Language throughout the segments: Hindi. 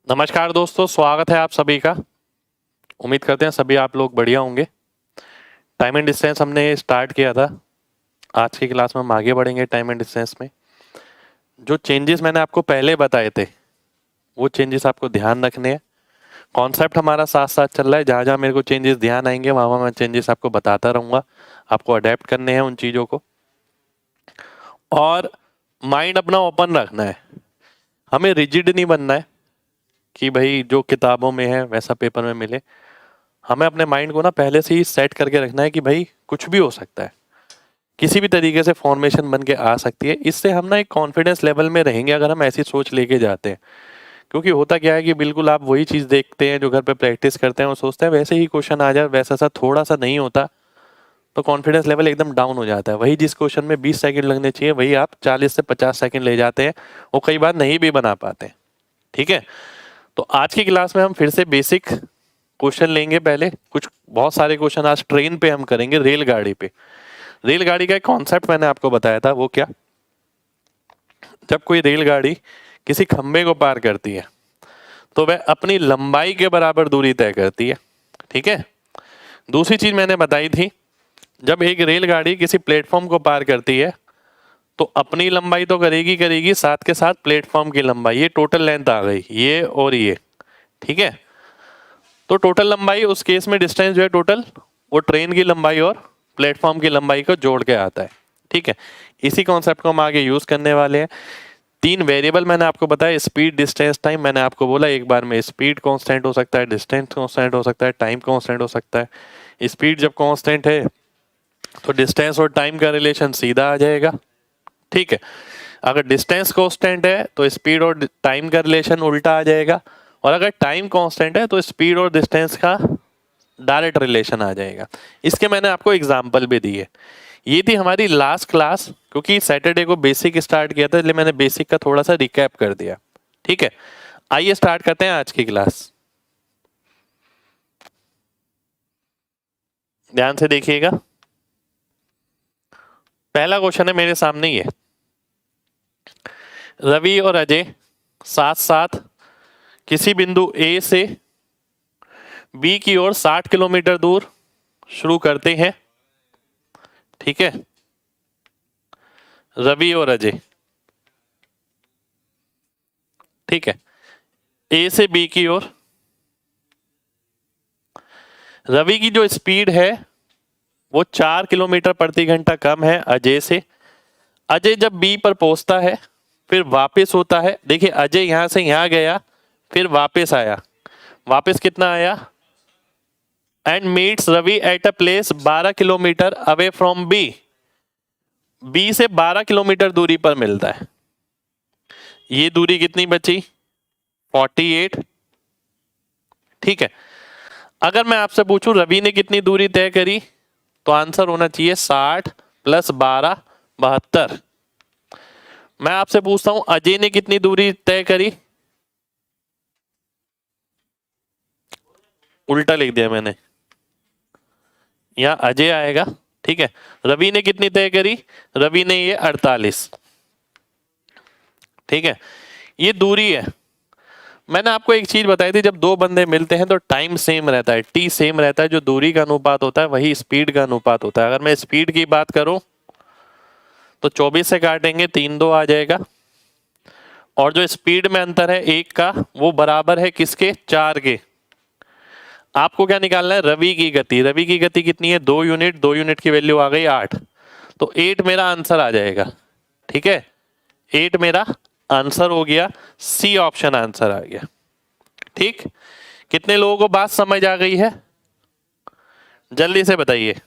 नमस्कार दोस्तों, स्वागत है आप सभी का। उम्मीद करते हैं सभी आप लोग बढ़िया होंगे। टाइम एंड डिस्टेंस हमने स्टार्ट किया था। आज की क्लास में हम आगे बढ़ेंगे टाइम एंड डिस्टेंस में। जो चेंजेस मैंने आपको पहले बताए थे वो चेंजेस आपको ध्यान रखने हैं। कॉन्सेप्ट हमारा साथ साथ चल रहा है, जहाँ जहाँ मेरे को चेंजेस ध्यान आएंगे वहाँ वहाँ मैं चेंजेस आपको बताता रहूँगा। आपको अडेप्ट करने हैं उन चीज़ों को, और माइंड अपना ओपन रखना है। हमें रिजिड नहीं बनना है कि भाई जो किताबों में है वैसा पेपर में मिले। हमें अपने माइंड को ना पहले से ही सेट करके रखना है कि भाई कुछ भी हो सकता है, किसी भी तरीके से फॉर्मेशन बन के आ सकती है। इससे हम ना एक कॉन्फिडेंस लेवल में रहेंगे अगर हम ऐसी सोच लेके जाते हैं। क्योंकि होता क्या है कि बिल्कुल आप वही चीज़ देखते हैं जो घर पे प्रैक्टिस करते हैं और सोचते हैं वैसे ही क्वेश्चन आ जाए, वैसा सा थोड़ा सा नहीं होता तो कॉन्फिडेंस लेवल एकदम डाउन हो जाता है। वही जिस क्वेश्चन में 20 सेकंड लगने चाहिए वही आप 40 से 50 सेकंड ले जाते हैं, वो कई बार नहीं भी बना पाते। ठीक है, तो आज की क्लास में हम फिर से बेसिक क्वेश्चन लेंगे। पहले कुछ बहुत सारे क्वेश्चन आज ट्रेन पे हम करेंगे, रेलगाड़ी पे। रेलगाड़ी का एक कॉन्सेप्ट मैंने आपको बताया था, वो क्या? जब कोई रेलगाड़ी किसी खंबे को पार करती है तो वह अपनी लंबाई के बराबर दूरी तय करती है। ठीक है, दूसरी चीज मैंने बताई थी, जब एक रेलगाड़ी किसी प्लेटफॉर्म को पार करती है तो अपनी लंबाई तो करेगी करेगी, साथ के साथ प्लेटफॉर्म की लंबाई, ये टोटल लेंथ आ गई, ये और ये। ठीक है, तो टोटल लंबाई उस केस में डिस्टेंस जो है टोटल, वो ट्रेन की लंबाई और प्लेटफॉर्म की लंबाई को जोड़ के आता है। ठीक है, इसी कॉन्सेप्ट को हम आगे यूज करने वाले हैं। 3 वेरिएबल मैंने आपको बताया, स्पीड, डिस्टेंस, टाइम। मैंने आपको बोला एक बार में स्पीड कांस्टेंट हो सकता है, डिस्टेंस कांस्टेंट हो सकता है, टाइम कांस्टेंट हो सकता है। स्पीड जब कांस्टेंट है तो डिस्टेंस और टाइम का रिलेशन सीधा आ जाएगा। ठीक है, अगर डिस्टेंस कांस्टेंट है तो स्पीड और टाइम का रिलेशन उल्टा आ जाएगा, और अगर टाइम कांस्टेंट है तो स्पीड और डिस्टेंस का डायरेक्ट रिलेशन आ जाएगा। इसके मैंने आपको एग्जाम्पल भी दिए। ये थी हमारी लास्ट क्लास, क्योंकि सैटरडे को बेसिक स्टार्ट किया था इसलिए मैंने बेसिक का थोड़ा सा रिकैप कर दिया। ठीक है, आइए स्टार्ट करते हैं आज की क्लास। ध्यान से देखिएगा, पहला क्वेश्चन है मेरे सामने ये। रवि और अजय साथ साथ किसी बिंदु ए से बी की ओर 60 किलोमीटर दूर शुरू करते हैं। ठीक है, रवि और अजय, ठीक है, ए से बी की ओर। रवि की जो स्पीड है वो 4 किलोमीटर प्रति घंटा कम है अजय से। अजय जब बी पर पहुंचता है फिर वापस होता है, देखिए अजय यहां से यहां गया फिर वापस आया, वापस कितना आया, and meets Ravi at a place 12 kilometre away from B. B से 12 किलोमीटर दूरी पर मिलता है। ये दूरी कितनी बची? 48। ठीक है, अगर मैं आपसे पूछूं रवि ने कितनी दूरी तय करी, तो आंसर होना चाहिए 60 प्लस 12, 72। मैं आपसे पूछता हूं अजय ने कितनी दूरी तय करी, उल्टा लिख दिया मैंने, यहां अजय आएगा। ठीक है, रवि ने कितनी तय करी, रवि ने ये 48। ठीक है, ये दूरी है। मैंने आपको एक चीज बताई थी, जब दो बंदे मिलते हैं तो टाइम सेम रहता है, टी सेम रहता है। जो दूरी का अनुपात होता है वही स्पीड का अनुपात होता है। अगर मैं स्पीड की बात करूं तो 24 से काटेंगे 3 2 आ जाएगा, और जो स्पीड में अंतर है 1 का वो बराबर है किसके? 4 के। आपको क्या निकालना है? रवि की गति। रवि की गति कितनी है? 2 यूनिट। 2 यूनिट की वैल्यू आ गई 8, तो 8 मेरा आंसर आ जाएगा। ठीक है, 8 मेरा आंसर हो गया, सी ऑप्शन आंसर आ गया। ठीक, कितने लोगों को बात समझ आ गई है? जल्दी से बताइए।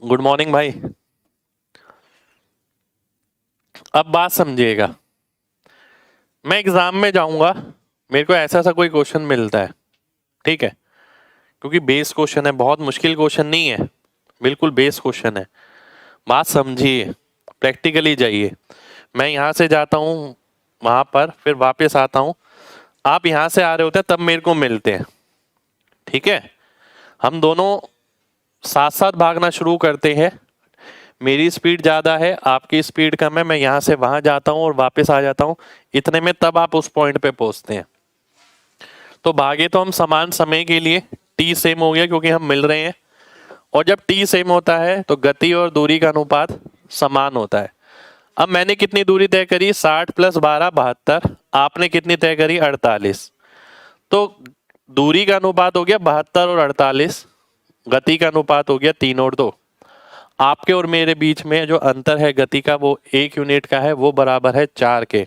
गुड मॉर्निंग भाई। अब बात समझिएगा, मैं एग्जाम में जाऊंगा, मेरे को ऐसा सा कोई क्वेश्चन मिलता है, ठीक है, क्योंकि बेस क्वेश्चन है, बहुत मुश्किल क्वेश्चन नहीं है, बिल्कुल बेस क्वेश्चन है। बात समझिए, प्रैक्टिकली जाइए। मैं यहाँ से जाता हूँ वहाँ पर, फिर वापस आता हूँ, आप यहाँ से आ रहे होते हैं तब मेरे को मिलते हैं। ठीक है, हम दोनों साथ साथ भागना शुरू करते हैं। मेरी स्पीड ज़्यादा है, आपकी स्पीड कम है, मैं यहाँ से वहाँ जाता हूँ और वापस आ जाता हूँ, इतने में तब आप उस पॉइंट पे पहुँचते हैं। तो भागे तो हम समान समय के लिए, टी सेम हो गया क्योंकि हम मिल रहे हैं, और जब टी सेम होता है तो गति और दूरी का अनुपात समान होता है। अब मैंने कितनी दूरी तय करी, 60 + 12 72, आपने कितनी तय करी, 48। तो दूरी का अनुपात हो गया 72 और 48, गति का अनुपात हो गया 3 और 2। आपके और मेरे बीच में जो अंतर है गति का वो 1 यूनिट का है, वो बराबर है 4 के।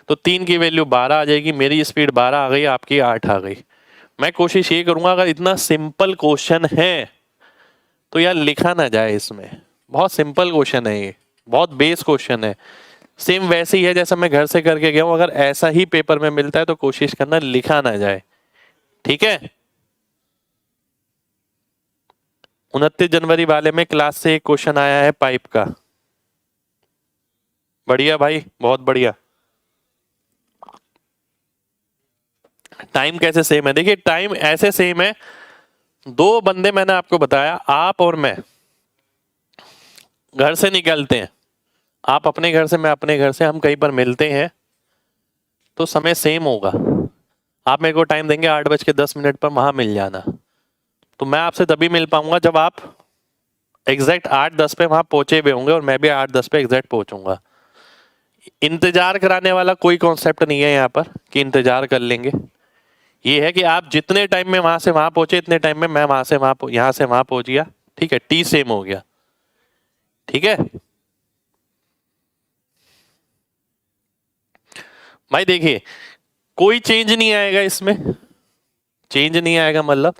तो 3 की वैल्यू 12 आ जाएगी, मेरी स्पीड 12 आ गई, आपकी 8 आ गई। मैं कोशिश ये करूंगा अगर इतना सिंपल क्वेश्चन है तो यार लिखा ना जाए इसमें, बहुत सिंपल क्वेश्चन है ये, बहुत बेस क्वेश्चन है, सेम वैसे ही है जैसा मैं घर से करके गया हूं। अगर ऐसा ही पेपर में मिलता है तो कोशिश करना लिखा ना जाए, ठीक है। 29 जनवरी वाले में क्लास से एक क्वेश्चन आया है पाइप का, बढ़िया भाई, बहुत बढ़िया। टाइम कैसे सेम है, देखिए टाइम ऐसे सेम है, दो बंदे मैंने आपको बताया, आप और मैं घर से निकलते हैं, आप अपने घर से, मैं अपने घर से, हम कहीं पर मिलते हैं तो समय सेम होगा। आप मेरे को टाइम देंगे 8:10 पर वहां मिल जाना, तो मैं आपसे तभी मिल पाऊंगा जब आप एग्जैक्ट 8:10 पे वहां पहुंचे हुए होंगे और मैं भी 8:10 पे एग्जैक्ट पहुंचूंगा। इंतजार कराने वाला कोई कॉन्सेप्ट नहीं है यहाँ पर कि इंतजार कर लेंगे। ये है कि आप जितने टाइम में वहां से वहां पहुंचे, इतने टाइम में मैं वहां से वहां, यहां से वहां पहुंच गया, ठीक है, टी सेम हो गया, ठीक है भाई। देखिए कोई चेंज नहीं आएगा इसमें, चेंज नहीं आएगा मतलब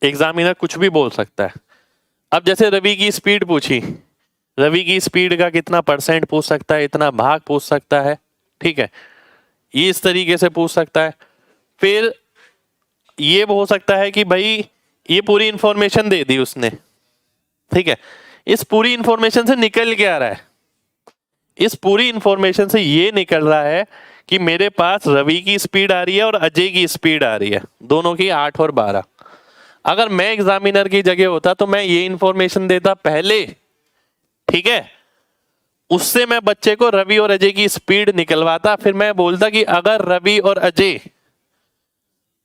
एग्जामिनर कुछ भी बोल सकता है। अब जैसे रवि की स्पीड पूछी, रवि की स्पीड का कितना % पूछ सकता है, इतना भाग पूछ सकता है, ठीक है, ये इस तरीके से पूछ सकता है। फिर ये हो सकता है कि भाई ये पूरी इंफॉर्मेशन दे दी उसने, ठीक है, इस पूरी इंफॉर्मेशन से निकल के आ रहा है, इस पूरी इंफॉर्मेशन से ये निकल रहा है कि मेरे पास रवि की स्पीड आ रही है और अजय की स्पीड आ रही है, दोनों की 8 और 12। अगर मैं एग्जामिनर की जगह होता तो मैं ये इंफॉर्मेशन देता पहले, ठीक है, उससे मैं बच्चे को रवि और अजय की स्पीड निकलवाता, फिर मैं बोलता कि अगर रवि और अजय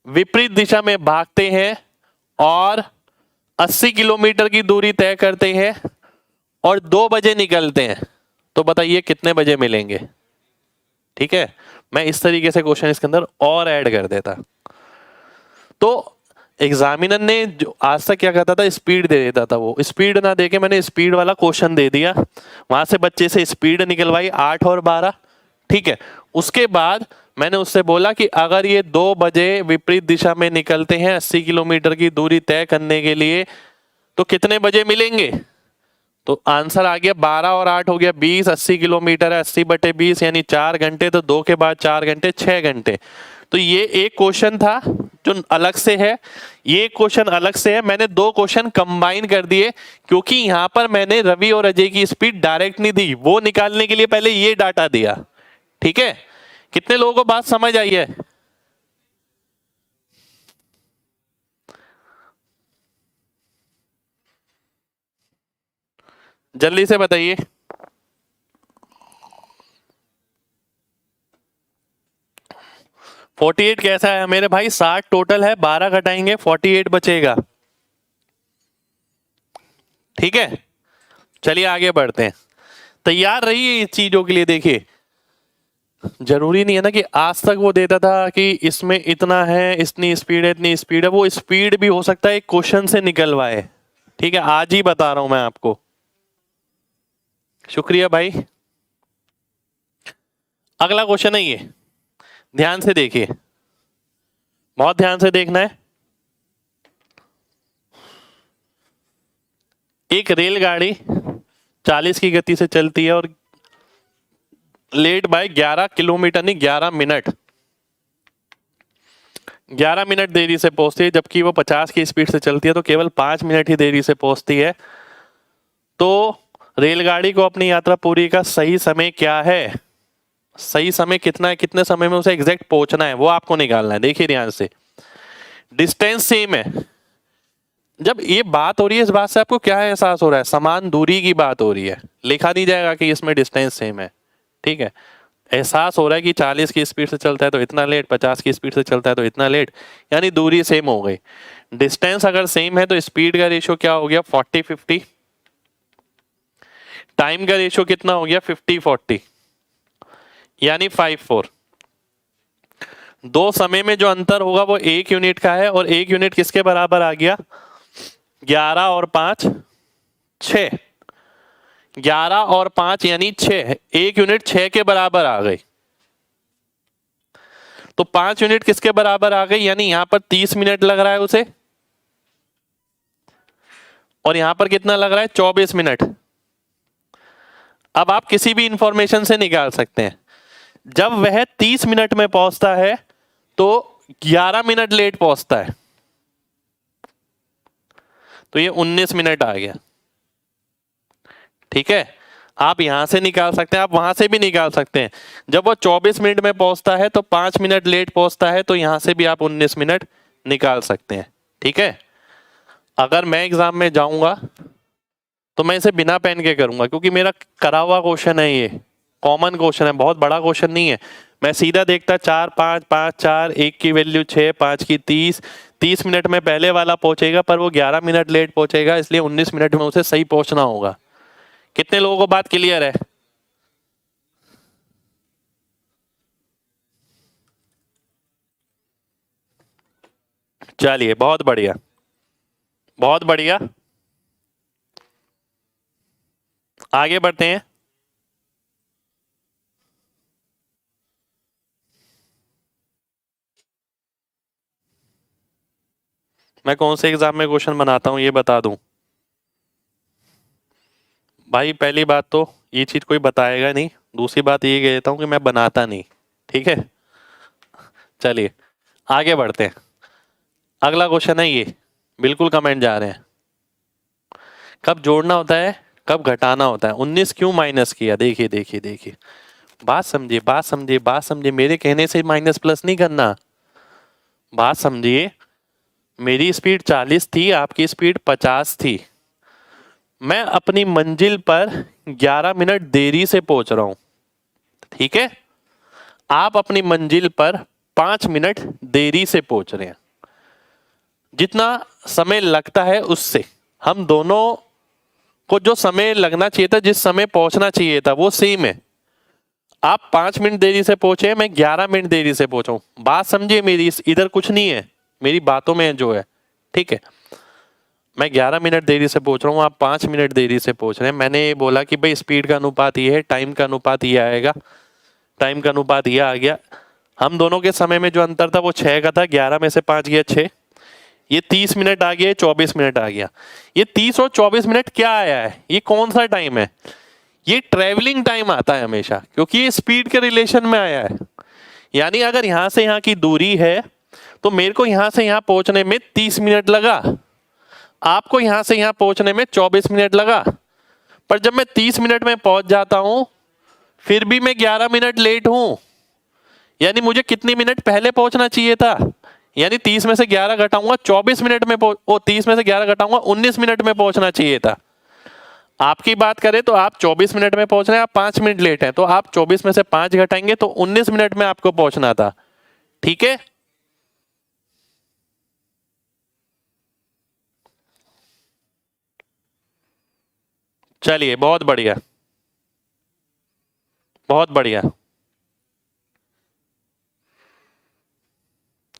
विपरीत दिशा में भागते हैं और 80 किलोमीटर की दूरी तय करते हैं और 2 बजे निकलते हैं तो बताइए कितने बजे मिलेंगे, ठीक है। मैं इस तरीके से क्वेश्चन इसके अंदर और ऐड कर देता। तो एग्जामिनर ने जो आज तक क्या करता था, स्पीड दे देता था, वो स्पीड ना देके मैंने स्पीड वाला क्वेश्चन दे दिया, वहां से बच्चे से स्पीड निकलवाई 8 और 12, ठीक है। उसके बाद मैंने उससे बोला कि अगर ये 2 बजे विपरीत दिशा में निकलते हैं 80 किलोमीटर की दूरी तय करने के लिए तो कितने बजे मिलेंगे, तो आंसर आ गया 12 और 8 हो गया 20, 80 किलोमीटर है 80/20 यानी 4 घंटे, तो 2 के बाद 4 घंटे 6 घंटे। तो ये एक क्वेश्चन था जो अलग से है, ये क्वेश्चन अलग से है, मैंने 2 क्वेश्चन कंबाइन कर दिए क्योंकि यहां पर मैंने रवि और अजय की स्पीड डायरेक्ट नहीं दी, वो निकालने के लिए पहले ये डाटा दिया, ठीक है। कितने लोगों को बात समझ आई है? जल्दी से बताइए। 48 कैसा है मेरे भाई, 60 टोटल है, 12 घटाएंगे 48 बचेगा, ठीक है। चलिए आगे बढ़ते हैं, तैयार रहिए इस चीजों के लिए। देखिए जरूरी नहीं है ना कि आज तक वो देता था कि इसमें इतना है, इतनी स्पीड है, इतनी स्पीड है, वो स्पीड भी हो सकता है एक क्वेश्चन से निकलवाए, ठीक है, आज ही बता रहा हूं मैं आपको। शुक्रिया भाई। अगला क्वेश्चन है ये, ध्यान से देखिए, बहुत ध्यान से देखना है। एक रेलगाड़ी 40 की गति से चलती है और लेट बाय 11 किलोमीटर नहीं 11 मिनट 11 मिनट देरी से पहुंचती है, जबकि वो 50 की स्पीड से चलती है तो केवल 5 मिनट ही देरी से पहुंचती है। तो रेलगाड़ी को अपनी यात्रा पूरी का सही समय क्या है, सही समय कितना है, कितने समय में उसे एग्जैक्ट पहुंचना है, वो आपको निकालना है। देखिए ध्यान से, डिस्टेंस सेम है, जब ये बात हो रही है, इस बात से आपको क्या एहसास हो रहा है? समान दूरी की बात हो रही है, लिखा नहीं जाएगा कि इसमें डिस्टेंस सेम है, ठीक है। एहसास हो रहा है कि 40 की स्पीड से चलता है तो इतना लेट, 50 की स्पीड से चलता है तो इतना लेट, यानी दूरी सेम हो गई। डिस्टेंस अगर सेम है तो स्पीड का रेशियो क्या हो गया? 40-50। टाइम का रेशियो कितना हो गया? 50-40, यानी 5-4। दो समय में जो अंतर होगा वो 1 यूनिट का है, और 1 यूनिट किसके बराबर आ गया? 11 और 5 6। 11 और 5 यानी 6, 1 यूनिट 6 के बराबर आ गई। तो 5 यूनिट किसके बराबर आ गई? यानी यहां पर 30 मिनट लग रहा है उसे, और यहां पर कितना लग रहा है? 24 मिनट। अब आप किसी भी इंफॉर्मेशन से निकाल सकते हैं, जब वह 30 मिनट में पहुंचता है तो 11 मिनट लेट पहुंचता है, तो ये 19 मिनट आ गया, ठीक है। आप यहां से निकाल सकते हैं, आप वहां से भी निकाल सकते हैं। जब वो 24 मिनट में पहुंचता है तो 5 मिनट लेट पहुंचता है, तो यहां से भी आप 19 मिनट निकाल सकते हैं, ठीक है। अगर मैं एग्जाम में जाऊंगा तो मैं इसे बिना पेन के करूंगा, क्योंकि मेरा करा हुआ क्वेश्चन है, ये कॉमन क्वेश्चन है, बहुत बड़ा क्वेश्चन नहीं है। मैं सीधा देखता 4 5 5 4, 1 की वैल्यू 6, 5 की 30, 30 मिनट में पहले वाला पहुंचेगा, पर वो 11 मिनट लेट पहुंचेगा, इसलिए 19 मिनट में उसे सही पहुंचना होगा। कितने लोगों को बात क्लियर है? चलिए, बहुत बढ़िया, बहुत बढ़िया। आगे बढ़ते हैं। मैं कौन से एग्जाम में क्वेश्चन बनाता हूं ये बता दूं भाई। पहली बात तो ये चीज कोई बताएगा नहीं, दूसरी बात ये कहता हूं कि मैं बनाता नहीं, ठीक है। चलिए आगे बढ़ते हैं। अगला क्वेश्चन है ये, बिल्कुल कमेंट जा रहे हैं। कब जोड़ना होता है, कब घटाना होता है? 19 क्यों माइनस किया? देखिए देखिए देखिए, बात समझिए, बात समझिए, बात समझिए। मेरे कहने से माइनस प्लस नहीं करना, बात समझिए। मेरी स्पीड 40 थी, आपकी स्पीड 50 थी। मैं अपनी मंजिल पर 11 मिनट देरी से पहुंच रहा हूं, ठीक है। आप अपनी मंजिल पर 5 मिनट देरी से पहुंच रहे हैं। जितना समय लगता है उससे हम दोनों को जो समय लगना चाहिए था, जिस समय पहुंचना चाहिए था, वो सेम है। आप 5 मिनट देरी से पहुंचे, मैं 11 मिनट देरी से पहुंचा हूं। बात समझिए मेरी, इधर कुछ नहीं है, मेरी बातों में जो है, ठीक है। मैं 11 मिनट देरी से पहुंच रहा हूँ, आप 5 मिनट देरी से पहुंच रहे हैं। मैंने ये बोला कि भाई स्पीड का अनुपात ये है, टाइम का अनुपात ये आएगा, टाइम का अनुपात ये आ गया। हम दोनों के समय में जो अंतर था वो 6 का था, 11 में से 5 गया 6, ये 30 मिनट आ गया, 24 मिनट आ गया। ये 30 और 24 मिनट क्या आया है? ये कौन सा टाइम है? ये ट्रेवलिंग टाइम आता है हमेशा, क्योंकि ये स्पीड के रिलेशन में आया है। यानी अगर यहां से यहां की दूरी है तो मेरे को यहां से यहां पहुंचने में 30 मिनट लगा, आपको यहां से यहां पहुंचने में 24 मिनट लगा। पर जब मैं 30 मिनट में पहुंच जाता हूं फिर भी मैं 11 मिनट लेट हूं, यानी मुझे कितनी मिनट पहले पहुंचना चाहिए था? यानी 30 में से 11 घटाऊंगा 24 मिनट में 30 में से 11 घटाऊंगा 19 मिनट में पहुंचना चाहिए था। आपकी बात करें तो आप 24 मिनट में पहुंच रहे हैं, आप 5 मिनट लेट हैं, तो आप 24 में से 5 घटाएंगे तो 19 मिनट में आपको पहुंचना था, ठीक है। चलिए बहुत बढ़िया, बहुत बढ़िया,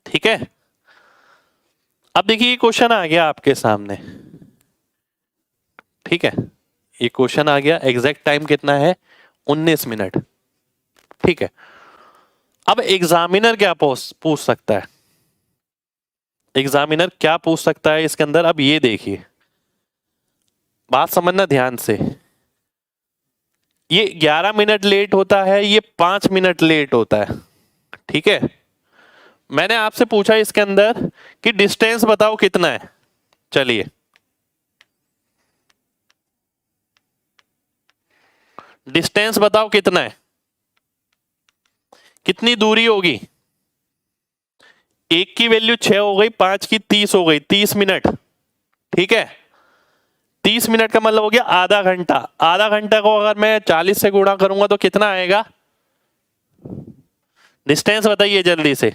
ठीक है। अब देखिए ये क्वेश्चन आ गया आपके सामने, ठीक है। ये क्वेश्चन आ गया, एग्जैक्ट टाइम कितना है? 19 मिनट, ठीक है। अब एग्जामिनर क्या पूछ सकता है? एग्जामिनर क्या पूछ सकता है इसके अंदर? अब ये देखिए, बात समझना ध्यान से। ये 11 मिनट लेट होता है, ये 5 मिनट लेट होता है, ठीक है। मैंने आपसे पूछा इसके अंदर कि डिस्टेंस बताओ कितना है। चलिए डिस्टेंस बताओ कितना है, कितनी दूरी होगी? 1 की वैल्यू 6 हो गई, 5 की 30 हो गई, 30 मिनट, ठीक है, 30 मिनट का मतलब हो गया आधा घंटा। आधा घंटा को अगर मैं 40 से गुणा करूंगा तो कितना आएगा? डिस्टेंस बताइए जल्दी से।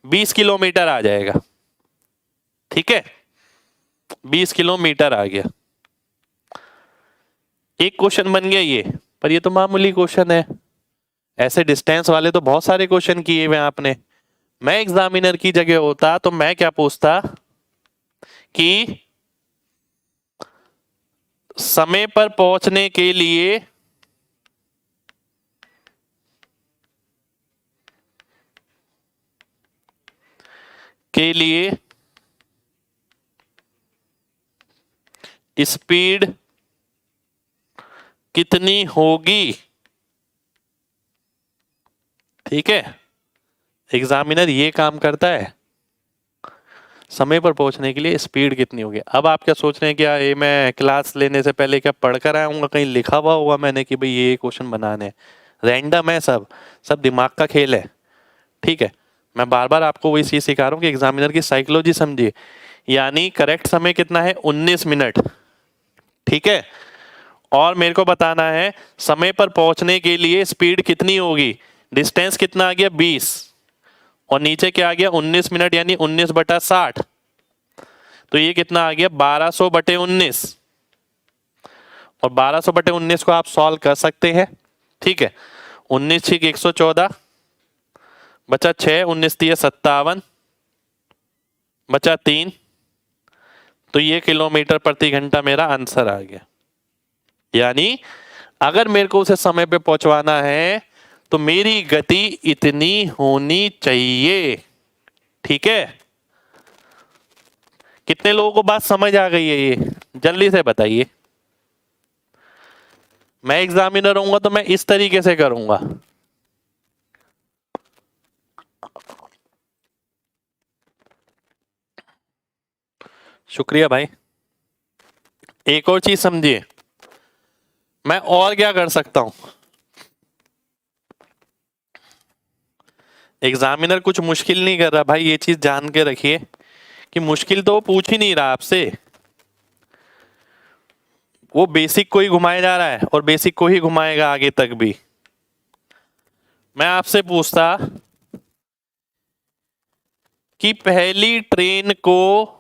20 किलोमीटर आ जाएगा। ठीक है, 20 किलोमीटर आ गया। एक क्वेश्चन बन गया ये, पर ये तो मामूली क्वेश्चन है। ऐसे डिस्टेंस वाले तो बहुत सारे क्वेश्चन किए हुए आपने। मैं एग्जामिनर की जगह होता तो मैं क्या पूछता कि समय पर पहुंचने के लिए स्पीड कितनी होगी। ठीक है, एग्जामिनर ये काम करता है, समय पर पहुंचने के लिए स्पीड कितनी होगी। अब आप क्या सोच रहे हैं, क्या ये मैं क्लास लेने से पहले क्या पढ़कर आऊंगा, कहीं लिखा हुआ होगा मैंने कि भाई ये क्वेश्चन बनाने हैं? रैंडम है, सब दिमाग का खेल है। ठीक है, मैं बार बार आपको वही चीज सिखा रहा हूँ कि एग्जामिनर की साइकोलॉजी समझिए। यानी करेक्ट समय कितना है? 19 मिनट। ठीक है, और मेरे को बताना है समय पर पहुंचने के लिए स्पीड कितनी होगी। डिस्टेंस कितना आ गया? 20, और नीचे क्या आ गया? 19 मिनट, यानी 19/60। तो ये कितना आ गया? 1200/19। और 1200/19 को आप सॉल्व कर सकते हैं। ठीक है, 19 6 114 बचा 6, 19 3 57 बचा 3। तो ये किलोमीटर प्रति घंटा मेरा आंसर आ गया। यानी अगर मेरे को उसे समय पे पहुंचवाना है तो मेरी गति इतनी होनी चाहिए। ठीक है, कितने लोगों को बात समझ आ गई है ये? जल्दी से बताइए। मैं एग्जामिनर होऊंगा तो मैं इस तरीके से करूंगा। शुक्रिया भाई। एक और चीज समझिए, मैं और क्या कर सकता हूं। एग्जामिनर कुछ मुश्किल नहीं कर रहा भाई, ये चीज जान के रखिए कि मुश्किल तो वो पूछ ही नहीं रहा आपसे। वो बेसिक को ही घुमाया जा रहा है और बेसिक को ही घुमाएगा आगे तक भी। मैं आपसे पूछता कि पहली ट्रेन को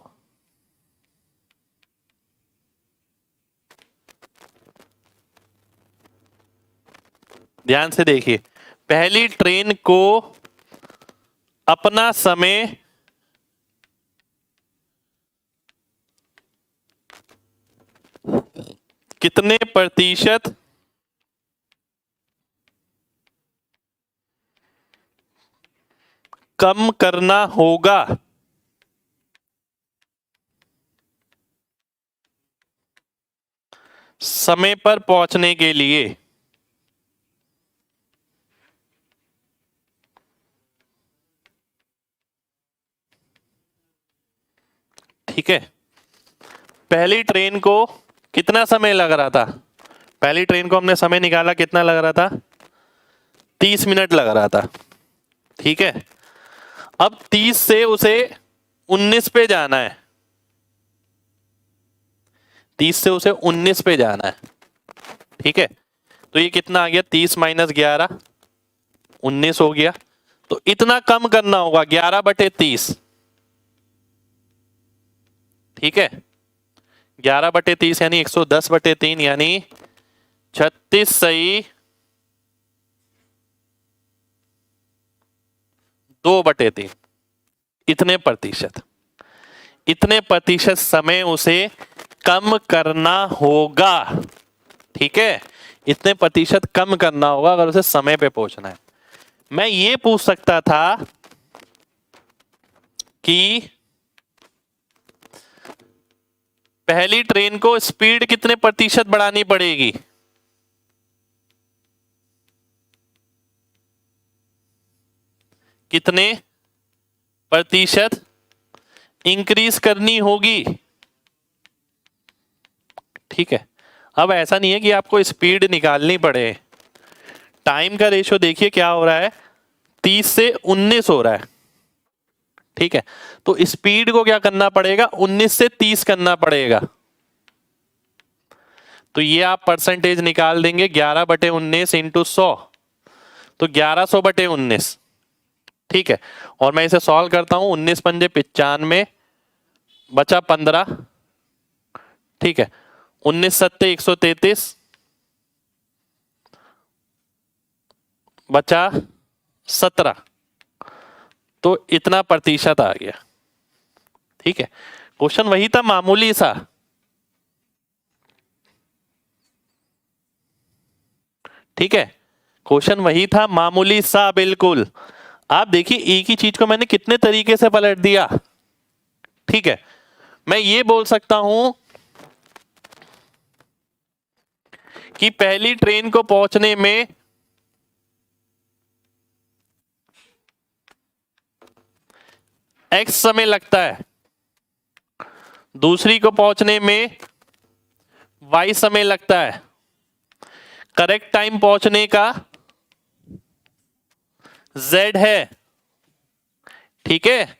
ध्यान से देखिए, पहली ट्रेन को अपना समय कितने प्रतिशत कम करना होगा। समय पर पहुंचने के लिए। ठीक है, पहली ट्रेन को कितना समय लग रहा था? पहली ट्रेन को हमने समय निकाला, कितना लग रहा था? 30 मिनट लग रहा था। ठीक है, अब 30 से उसे 19 पे जाना है। 30 से उसे 19 पे जाना है। ठीक है, तो ये कितना आ गया? 30 - 11 19 हो गया। तो इतना कम करना होगा, 11/30। ठीक है, 11/30 यानी 110/3, यानी 36 सही 2/3। इतने प्रतिशत समय उसे कम करना होगा। ठीक है, इतने प्रतिशत कम करना होगा अगर उसे समय पे पहुंचना है। मैं ये पूछ सकता था कि पहली ट्रेन को स्पीड कितने प्रतिशत बढ़ानी पड़ेगी। कितने प्रतिशत इंक्रीज करनी होगी। ठीक है, अब ऐसा नहीं है कि आपको स्पीड निकालनी पड़े। टाइम का रेशियो देखिए क्या हो रहा है, 30 से 19 हो रहा है। ठीक है, तो स्पीड को क्या करना पड़ेगा, 19 से 30 करना पड़ेगा। तो ये आप परसेंटेज निकाल देंगे 11/19 इंटू 100, तो 1100/19। ठीक है, और मैं इसे सॉल्व करता हूं, 19 पंजे 95, बचा 15। ठीक है, 19 सत्ते 133, बचा 17, तो इतना प्रतिशत आ गया। ठीक है, क्वेश्चन वही था, मामूली सा। ठीक है, क्वेश्चन वही था, मामूली सा, बिल्कुल। आप देखिए एक ही चीज को मैंने कितने तरीके से पलट दिया। ठीक है, मैं ये बोल सकता हूं कि पहली ट्रेन को पहुंचने में x समय लगता है, दूसरी को पहुंचने में y समय लगता है, करेक्ट टाइम पहुंचने का z है। ठीक है,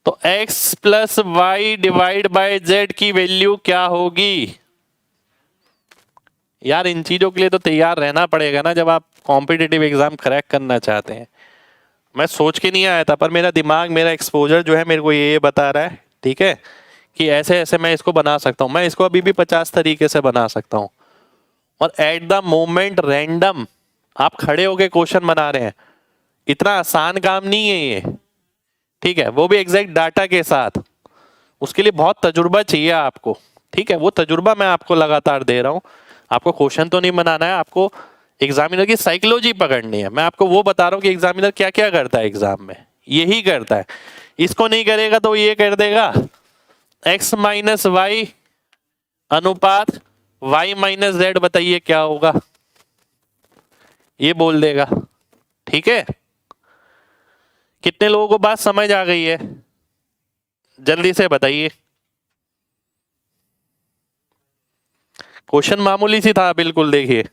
तो x plus Y divide by z की वैल्यू क्या होगी? यार इन चीजों के लिए तो तैयार रहना पड़ेगा ना, जब आप कॉम्पिटिटिव एग्जाम क्रैक करना चाहते हैं। मैं सोच के नहीं आया था, पर मेरा दिमाग, मेरा एक्सपोजर जो है मेरे को ये बता रहा है, ठीक है, कि ऐसे ऐसे मैं इसको बना सकता हूं। मैं इसको अभी भी 50 तरीके से बना सकता हूं, और एट द मोमेंट रैंडम आप खड़े होके क्वेश्चन बना रहे हैं। इतना आसान काम नहीं है ये, ठीक है, वो भी एग्जैक्ट डाटा के साथ। उसके लिए बहुत तजुर्बा चाहिए आपको। ठीक है, वो तजुर्बा मैं आपको लगातार दे रहा हूं। आपको क्वेश्चन तो नहीं बनाना है, आपको एग्जामिनर की साइकोलॉजी पकड़नी है। मैं आपको वो बता रहा हूं कि एग्जामिनर क्या क्या करता है एग्जाम में, यही करता है। इसको नहीं करेगा तो ये कर देगा x माइनस वाई अनुपात y माइनस z, बताइए क्या होगा, ये बोल देगा। ठीक है, कितने लोगों को बात समझ आ गई है, जल्दी से बताइए। क्वेश्चन मामूली सी था, बिल्कुल। देखिए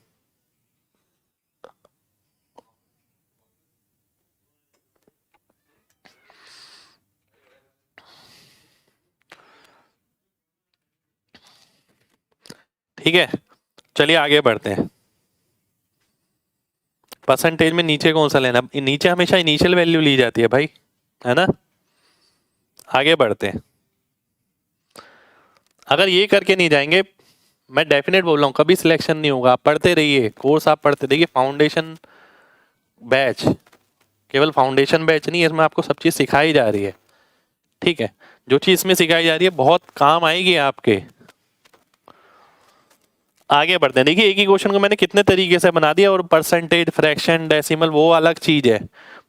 ठीक है, चलिए आगे बढ़ते हैं। परसेंटेज में नीचे कौन सा लेना, नीचे हमेशा इनिशियल वैल्यू ली जाती है भाई, है ना। आगे बढ़ते हैं। अगर ये करके नहीं जाएंगे, मैं डेफिनेट बोल रहा हूँ, कभी सिलेक्शन नहीं होगा। आप पढ़ते रहिए, कोर्स आप पढ़ते रहिए। फाउंडेशन बैच केवल फाउंडेशन बैच नहीं है, इसमें आपको सब चीज़ सिखाई जा रही है। ठीक है, जो चीज़ इसमें सिखाई जा रही है बहुत काम आएगी आपके। आगे बढ़ते हैं। देखिए एक ही क्वेश्चन को मैंने कितने तरीके से बना दिया, और परसेंटेज, फ्रैक्शन, डेसिमल वो अलग चीज है।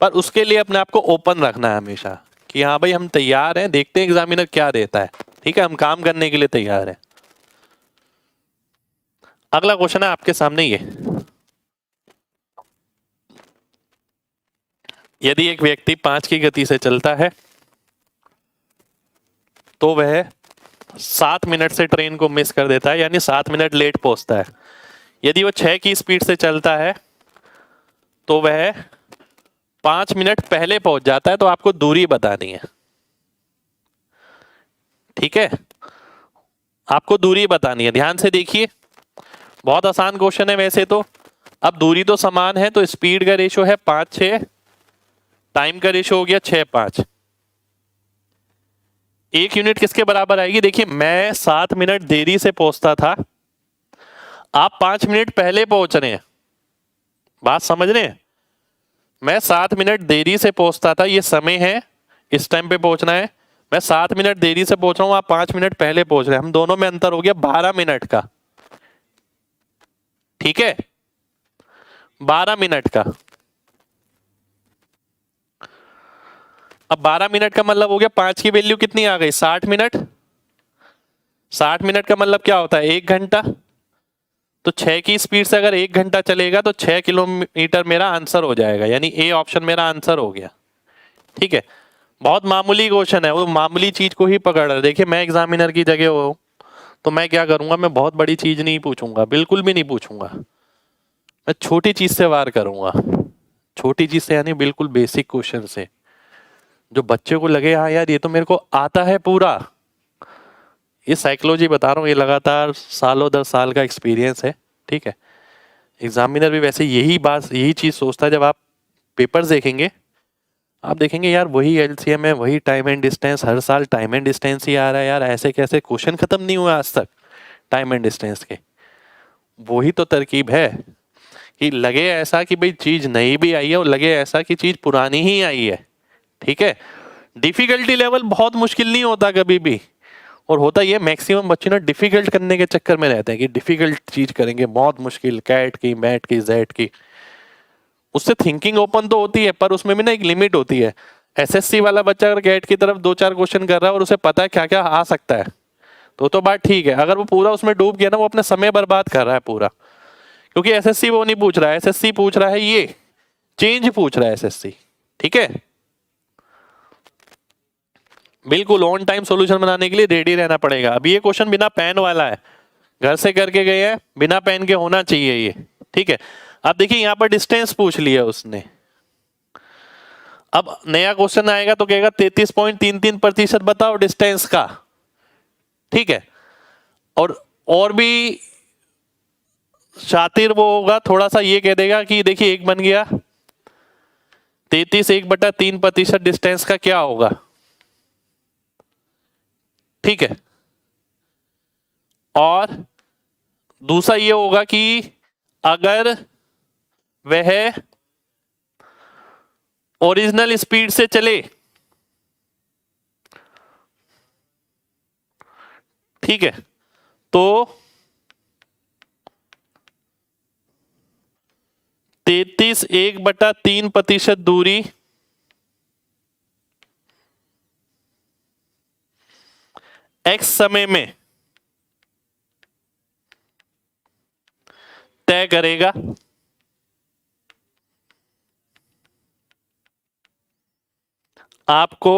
पर उसके लिए अपने आप को ओपन रखना है हमेशा, कि हाँ भाई हम तैयार हैं, देखते हैं एग्जामिनर क्या देता है। ठीक है, हम काम करने के लिए तैयार हैं। अगला क्वेश्चन है आपके सामने ये, यदि एक व्यक्ति 5 की गति से चलता है तो वह 7 मिनट से ट्रेन को मिस कर देता है, यानी 7 मिनट लेट पहुंचता है। यदि वो 6 की स्पीड से चलता है तो वह 5 मिनट पहले पहुंच जाता है। तो आपको दूरी बतानी है। ठीक है, आपको दूरी बतानी है। ध्यान से देखिए, बहुत आसान क्वेश्चन है वैसे तो। अब दूरी तो समान है, तो स्पीड का रेशो है 5-6, टाइम का रेशो हो गया 6-5। एक यूनिट किसके बराबर आएगी? देखिए मैं 7 मिनट देरी से पहुंचता था, आप 5 मिनट पहले पहुंच रहे हैं। बात समझ रहे हैं? मैं 7 मिनट देरी से पहुंचता था, ये समय है, इस टाइम पे पहुंचना है। मैं 7 मिनट देरी से पहुंच रहा हूं, आप 5 मिनट पहले पहुंच रहे हैं। हम दोनों में अंतर हो गया 12 मिनट का। ठीक है, 12 मिनट का। अब 12 मिनट का मतलब हो गया 5 की वैल्यू कितनी आ गई? 60 मिनट। 60 मिनट का मतलब क्या होता है? 1 घंटा। तो 6 की स्पीड से अगर 1 घंटा चलेगा तो 6 किलोमीटर मेरा आंसर हो जाएगा, यानी ए ऑप्शन मेरा आंसर हो गया। ठीक है, बहुत मामूली क्वेश्चन है, वो मामूली चीज को ही पकड़ रहा है। देखिए मैं एग्जामिनर की जगह हो तो मैं क्या करूंगा, मैं बहुत बड़ी चीज नहीं पूछूंगा, बिल्कुल भी नहीं पूछूंगा। मैं छोटी चीज से वार करूंगा, छोटी चीज से यानी बिल्कुल बेसिक क्वेश्चन से, जो बच्चे को लगे हाँ यार ये तो मेरे को आता है पूरा, ये साइकोलॉजी बता रहा हूँ, ये लगातार सालों दर साल का एक्सपीरियंस है, ठीक है। एग्जामिनर भी वैसे यही चीज़ सोचता है। जब आप पेपर्स देखेंगे आप देखेंगे यार वही एलसीएम है, वही टाइम एंड डिस्टेंस, हर साल टाइम एंड डिस्टेंस ही आ रहा है यार, ऐसे कैसे क्वेश्चन खत्म नहीं हुआ आज तक टाइम एंड डिस्टेंस के। वही तो तरकीब है कि लगे ऐसा कि भाई चीज नई भी आई है और लगे ऐसा कि चीज पुरानी ही आई है, ठीक है। डिफिकल्टी लेवल बहुत मुश्किल नहीं होता कभी भी, और होता ये मैक्सिमम बच्चे ना डिफिकल्ट करने के चक्कर में रहते हैं कि डिफिकल्ट चीज करेंगे, बहुत मुश्किल, कैट की, मैट की, जेड की। उससे थिंकिंग ओपन तो होती है पर उसमें भी ना एक लिमिट होती है। एसएससी वाला बच्चा अगर कैट की तरफ 2-4 क्वेश्चन कर रहा है और उसे पता है क्या क्या आ सकता है तो बात ठीक है। अगर वो पूरा उसमें डूब गया ना, वो अपने समय बर्बाद कर रहा है पूरा, क्योंकि एसएससी वो नहीं पूछ रहा है, एसएससी पूछ रहा है ये चेंज पूछ रहा है एसएससी, ठीक है। बिल्कुल ऑन टाइम सॉल्यूशन बनाने के लिए रेडी रहना पड़ेगा। अभी ये क्वेश्चन बिना पेन वाला है, घर से करके गए हैं, बिना पेन के होना चाहिए ये, ठीक है। अब देखिए यहाँ पर डिस्टेंस पूछ लिया उसने, अब नया क्वेश्चन आएगा तो कहेगा 33.33% बताओ डिस्टेंस का, ठीक है। और भी शातिर वो होगा थोड़ा सा, ये कह देगा कि देखिए एक बन गया 33 1/3% डिस्टेंस का क्या होगा, ठीक है। और दूसरा ये होगा कि अगर वह ओरिजिनल स्पीड से चले, ठीक है, तो 33 1/3% दूरी x समय में तय करेगा। आपको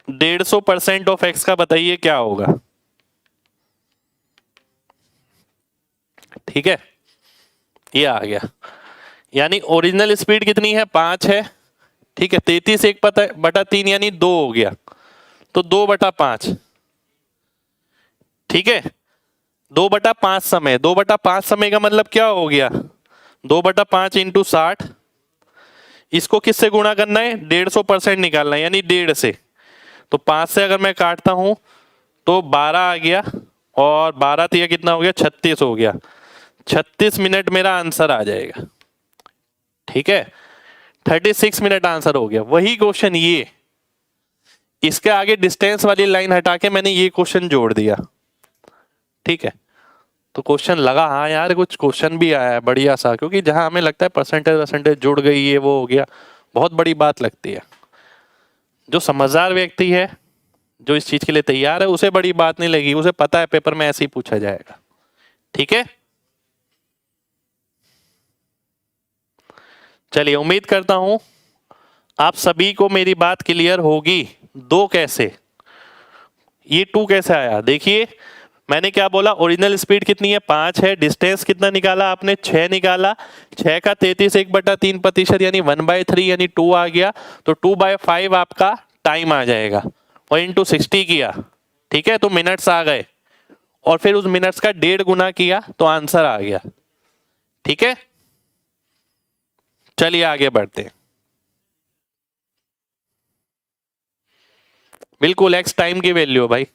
%150 ऑफ x का बताइए क्या होगा, ठीक है। ये आ गया, यानी ओरिजिनल स्पीड कितनी है 5 है, ठीक है। 33 1/3 यानी 2 हो गया, तो 2/5, ठीक है। 2/5 समय, 2/5 समय का मतलब क्या हो गया 2/5 × 60, इसको किससे गुणा करना है 150% निकालना है, यानी 1.5 से। तो 5 से अगर मैं काटता हूं तो 12 आ गया, और 12 तिया कितना हो गया 36 हो गया। 36 मिनट मेरा आंसर आ जाएगा, ठीक है। 36 मिनट आंसर हो गया। वही क्वेश्चन ये, इसके आगे डिस्टेंस वाली लाइन हटा के मैंने ये क्वेश्चन जोड़ दिया, ठीक है। तो क्वेश्चन लगा हाँ यार कुछ क्वेश्चन भी आया है बढ़िया सा, क्योंकि जहां हमें लगता है परसेंटेज जुड़ गई, ये वो हो गया, बहुत बड़ी बात लगती है। जो समझदार व्यक्ति है, जो इस चीज के लिए तैयार है, उसे बड़ी बात नहीं लगी, उसे पता है पेपर में ऐसे ही पूछा जाएगा, ठीक है। चलिए उम्मीद करता हूं आप सभी को मेरी बात क्लियर होगी। 2 कैसे, ये 2 कैसे आया, देखिए मैंने क्या बोला, ओरिजिनल स्पीड कितनी है 5 है, डिस्टेंस कितना निकाला आपने 6 निकाला, 6 का 33 1/3% यानी 1/3 यानी 2 आ गया, तो 2/5 आपका टाइम आ जाएगा, और इंटू 60 किया, ठीक है, तो मिनट्स आ गए, और फिर उस मिनट्स का 1.5 गुना किया तो आंसर आ गया, ठीक है। चलिए आगे बढ़ते हैं। बिल्कुल एक्स टाइम की वैल्यू भाई।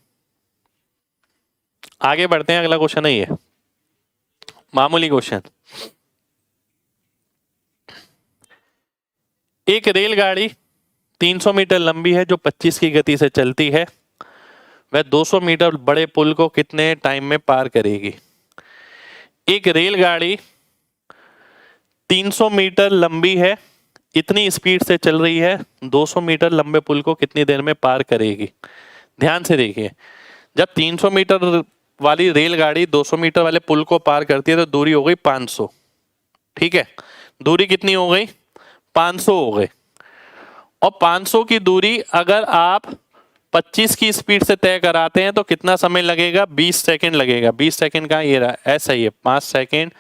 आगे बढ़ते हैं, अगला क्वेश्चन है ये मामूली क्वेश्चन। एक रेलगाड़ी 300 मीटर लंबी है जो 25 की गति से चलती है, वह 200 मीटर बड़े पुल को कितने टाइम में पार करेगी। एक रेलगाड़ी 300 मीटर लंबी है, इतनी स्पीड से चल रही है, 200 मीटर लंबे पुल को कितनी देर में पार करेगी। ध्यान से देखिए, जब 300 मीटर वाली रेलगाड़ी 200 मीटर वाले पुल को पार करती है तो दूरी हो गई 500, ठीक है। दूरी कितनी हो गई 500 हो गई, और 500 की दूरी अगर आप 25 की स्पीड से तय कराते हैं तो कितना समय लगेगा? 20 सेकंड लगेगा। 20 सेकंड का ये रहा, ऐसा ही है, 5 सेकंड,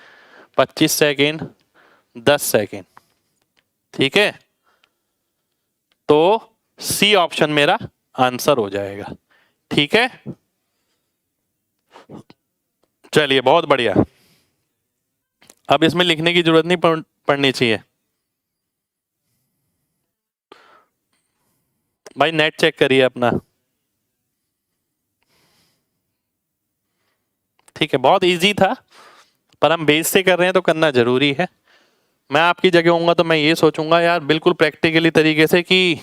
25 सेकंड, 10 सेकंड। ठीक है, तो सी ऑप्शन मेरा आंसर हो जाएगा। ठीक है, चलिए बहुत बढ़िया। अब इसमें लिखने की जरूरत नहीं पड़नी चाहिए। भाई नेट चेक करिए अपना। ठीक है, बहुत इजी था, पर हम बेस से कर रहे हैं तो करना जरूरी है। मैं आपकी जगह होऊंगा तो मैं ये सोचूंगा यार बिल्कुल प्रैक्टिकली तरीके से कि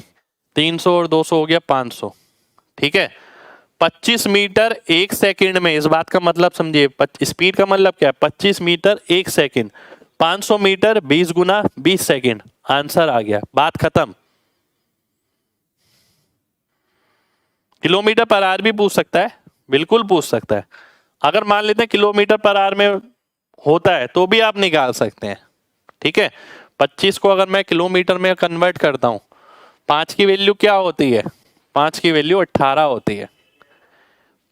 300 और 200 हो गया 500। ठीक है, 25 मीटर एक सेकंड में, इस बात का मतलब समझिए, स्पीड का मतलब क्या है? 25 मीटर एक सेकंड, 500 मीटर 20 गुना 20 सेकंड, आंसर आ गया, बात खत्म। किलोमीटर पर आवर भी पूछ सकता है, बिल्कुल पूछ सकता है। अगर मान लेते हैं किलोमीटर पर आवर में होता है तो भी आप निकाल सकते हैं। ठीक है, 25 को अगर मैं किलोमीटर में कन्वर्ट करता हूं, 5 की वैल्यू क्या होती है? 5 की वैल्यू 18 होती है।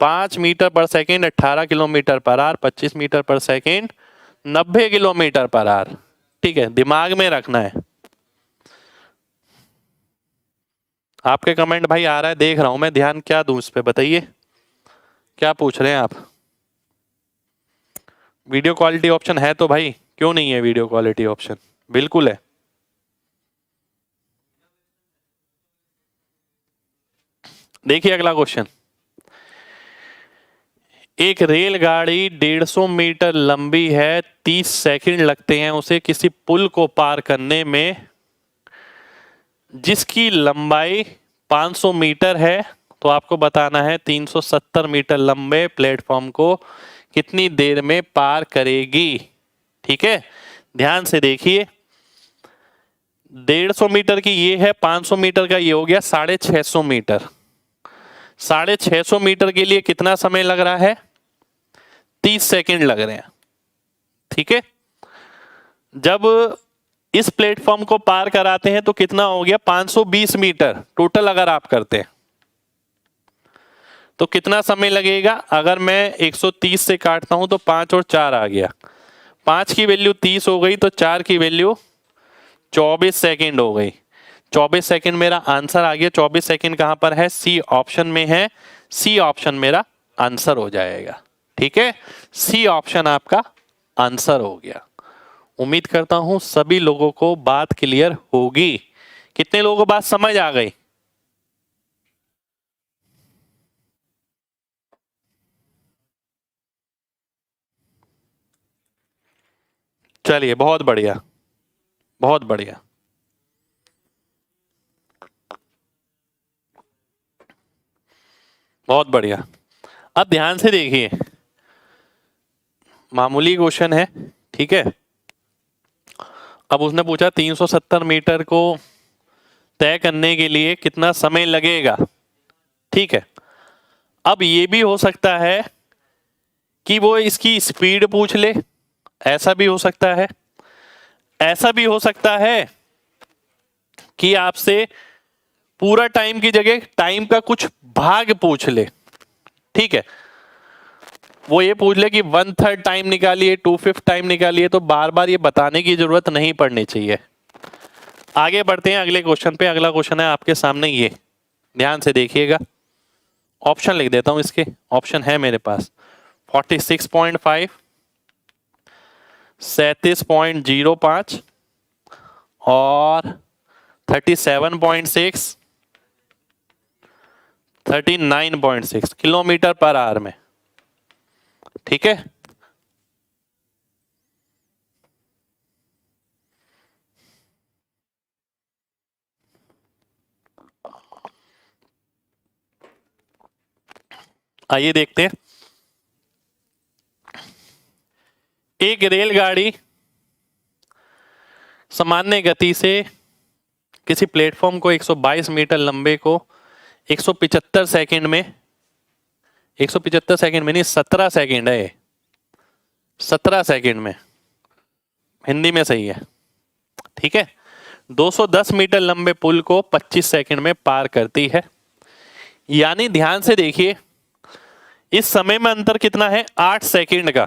5 metre per second 18 kilometre per hour, 25 metre per second 90 kilometre per hour. ठीक है, दिमाग में रखना है। आपके कमेंट भाई आ रहा है, देख रहा हूं मैं, ध्यान क्या दूं इस पे, बताइए क्या पूछ रहे हैं आप? वीडियो क्वालिटी ऑप्शन है तो भाई, क्यों नहीं है वीडियो क्वालिटी ऑप्शन? बिल्कुल है। देखिए अगला क्वेश्चन, एक रेलगाड़ी 150 मीटर लंबी है, 30 सेकंड लगते हैं उसे किसी पुल को पार करने में, जिसकी लंबाई 500 मीटर है। तो आपको बताना है 370 मीटर लंबे प्लेटफॉर्म को कितनी देर में पार करेगी। ठीक है, ध्यान से देखिए, 150 मीटर की ये है, 500 मीटर का ये हो गया 650 मीटर। 650 मीटर के लिए कितना समय लग रहा है? 30 सेकंड लग रहे हैं। ठीक है, जब इस प्लेटफॉर्म को पार कराते हैं तो कितना हो गया? 520 मीटर टोटल अगर आप करते हैं तो कितना समय लगेगा? अगर मैं 130 से काटता हूं तो 5 और 4 आ गया, 5 की वैल्यू 30 हो गई तो 4 की वैल्यू 24 सेकंड हो गई। 24 सेकंड मेरा आंसर आ गया। 24 सेकंड कहां पर है? सी ऑप्शन में है। सी ऑप्शन मेरा आंसर हो जाएगा। ठीक है, सी ऑप्शन आपका आंसर हो गया। उम्मीद करता हूं सभी लोगों को बात क्लियर होगी। कितने लोगों को बात समझ आ गई? चलिए बहुत बढ़िया, बहुत बढ़िया। बहुत बढ़िया। अब ध्यान से देखिए, मामूली क्वेश्चन है। ठीक है, अब उसने पूछा 370 मीटर को तय करने के लिए कितना समय लगेगा। ठीक है, अब ये भी हो सकता है कि वो इसकी स्पीड पूछ ले, ऐसा भी हो सकता है। ऐसा भी हो सकता है कि आपसे पूरा टाइम की जगह टाइम का कुछ भाग पूछ ले। ठीक है, वो ये पूछ ले कि 1/3 टाइम निकालिए, 2/5 टाइम निकालिए, तो बार बार ये बताने की जरूरत नहीं पड़नी चाहिए। आगे बढ़ते हैं अगले क्वेश्चन पे। अगला क्वेश्चन है आपके सामने, ये ध्यान से देखिएगा। ऑप्शन लिख देता हूं इसके, ऑप्शन है मेरे पास 46.5, 37.05 और 37.6, 39.6 किलोमीटर पर आवर में। ठीक है, आइए देखते हैं। एक रेलगाड़ी सामान्य गति से किसी प्लेटफॉर्म को 122 मीटर लंबे को 175 सेकंड में, 175 सेकंड में नहीं 17 सेकंड है, 17 सेकंड में, हिंदी में सही है। ठीक है, 210 मीटर लंबे पुल को 25 सेकंड में पार करती है। यानी ध्यान से देखिए, इस समय में अंतर कितना है, 8 सेकंड का।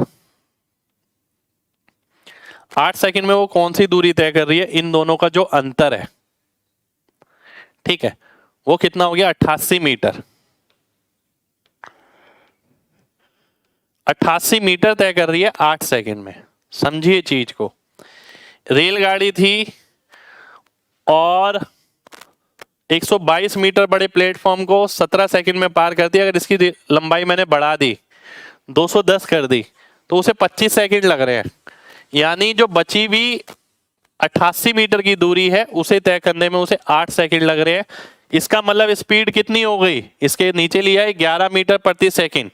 8 सेकंड में वो कौन सी दूरी तय कर रही है, इन दोनों का जो अंतर है, ठीक है, वो कितना हो गया, 88 मीटर। 88 मीटर तय कर रही है 8 सेकंड में। समझिए चीज को, रेलगाड़ी थी और 122 मीटर बड़े प्लेटफॉर्म को 17 सेकंड में पार करती है। अगर इसकी लंबाई मैंने बढ़ा दी, 210 कर दी, तो उसे 25 सेकंड लग रहे हैं। यानी जो बची हुई 88 मीटर की दूरी है उसे तय करने में उसे 8 सेकंड लग रहे हैं। इसका मतलब स्पीड कितनी हो गई, इसके नीचे लिया है 11 मीटर प्रति सेकंड।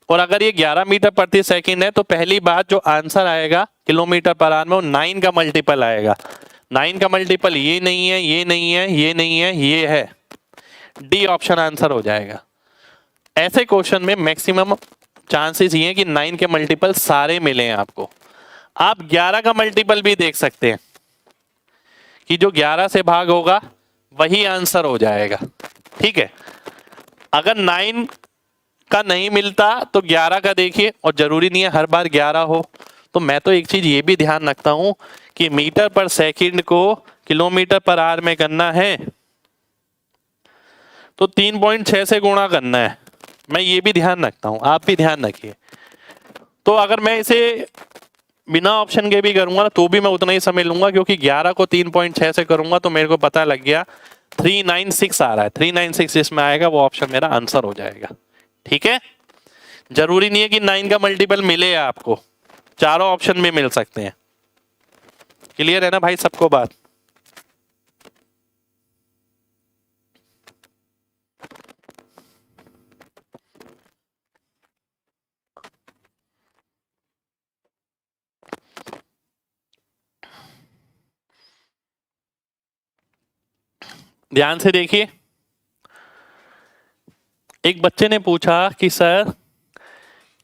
और अगर ये 11 मीटर प्रति सेकंड है तो पहली बात जो आंसर आएगा किलोमीटर पर आवर में, वो 9 का मल्टीपल आएगा। 9 का मल्टीपल ये नहीं है, ये नहीं है, ये नहीं है, ये है। डी ऑप्शन आंसर हो जाएगा। ऐसे क्वेश्चन में मैक्सिमम चांसेस ये हैं कि 9 के मल्टीपल सारे मिले हैं आपको। आप 11 का मल्टीपल भी देख सकते हैं कि जो 11 से भाग होगा वही आंसर हो जाएगा। ठीक है, अगर 9 का नहीं मिलता तो 11 का देखिए, और जरूरी नहीं है हर बार 11 हो। तो मैं तो एक चीज ये भी ध्यान रखता हूं कि मीटर पर सेकंड को किलोमीटर पर आवर में करना है तो 3.6 से गुणा करना है। मैं ये भी ध्यान रखता हूं, आप भी ध्यान रखिए। तो अगर मैं इसे बिना ऑप्शन के भी करूंगा तो भी मैं उतना ही समय लूंगा, क्योंकि 11 को 3.6 से करूंगा तो मेरे को पता लग गया 396 आ रहा है। 396 जिसमें आएगा वो ऑप्शन मेरा आंसर हो जाएगा। ठीक है, जरूरी नहीं है कि 9 का मल्टीपल मिले आपको, चारों ऑप्शन में मिल सकते हैं। क्लियर है ना भाई सबको बात? ध्यान से देखिए, एक बच्चे ने पूछा कि सर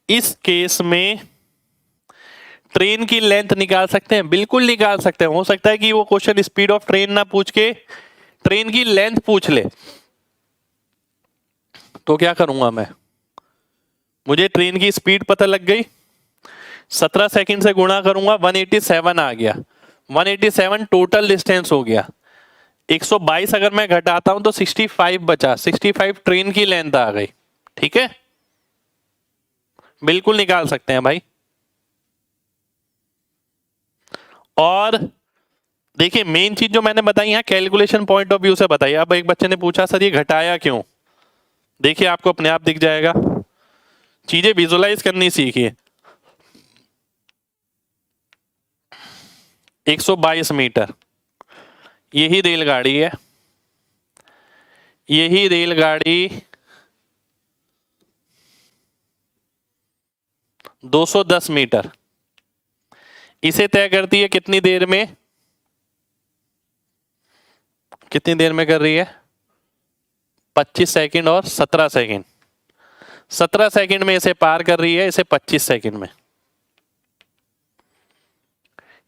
इस केस में ट्रेन की लेंथ निकाल सकते हैं? बिल्कुल निकाल सकते हैं। हो सकता है कि वो क्वेश्चन स्पीड ऑफ ट्रेन ना पूछ के ट्रेन की लेंथ पूछ ले, तो क्या करूंगा मैं, मुझे ट्रेन की स्पीड पता लग गई, 17 सेकंड से गुणा करूंगा, 187 आ गया। 187 टोटल डिस्टेंस हो गया। 122 अगर मैं घटाता हूं तो 65 बचा, 65 ट्रेन की लेंथ आ गई। ठीक है, बिल्कुल निकाल सकते हैं भाई। और देखिए मेन चीज जो मैंने बताई है कैलकुलेशन पॉइंट ऑफ व्यू से बताइए। अब एक बच्चे ने पूछा सर ये घटाया क्यों, देखिए आपको अपने आप दिख जाएगा। चीजें विजुलाइज करनी सीखिए। 122 मीटर, यही रेलगाड़ी है, यही रेलगाड़ी 210 मीटर इसे तय करती है कितनी देर में, कितनी देर में कर रही है, 25 सेकंड और 17 सेकंड। 17 सेकंड में इसे पार कर रही है, इसे 25 सेकंड में।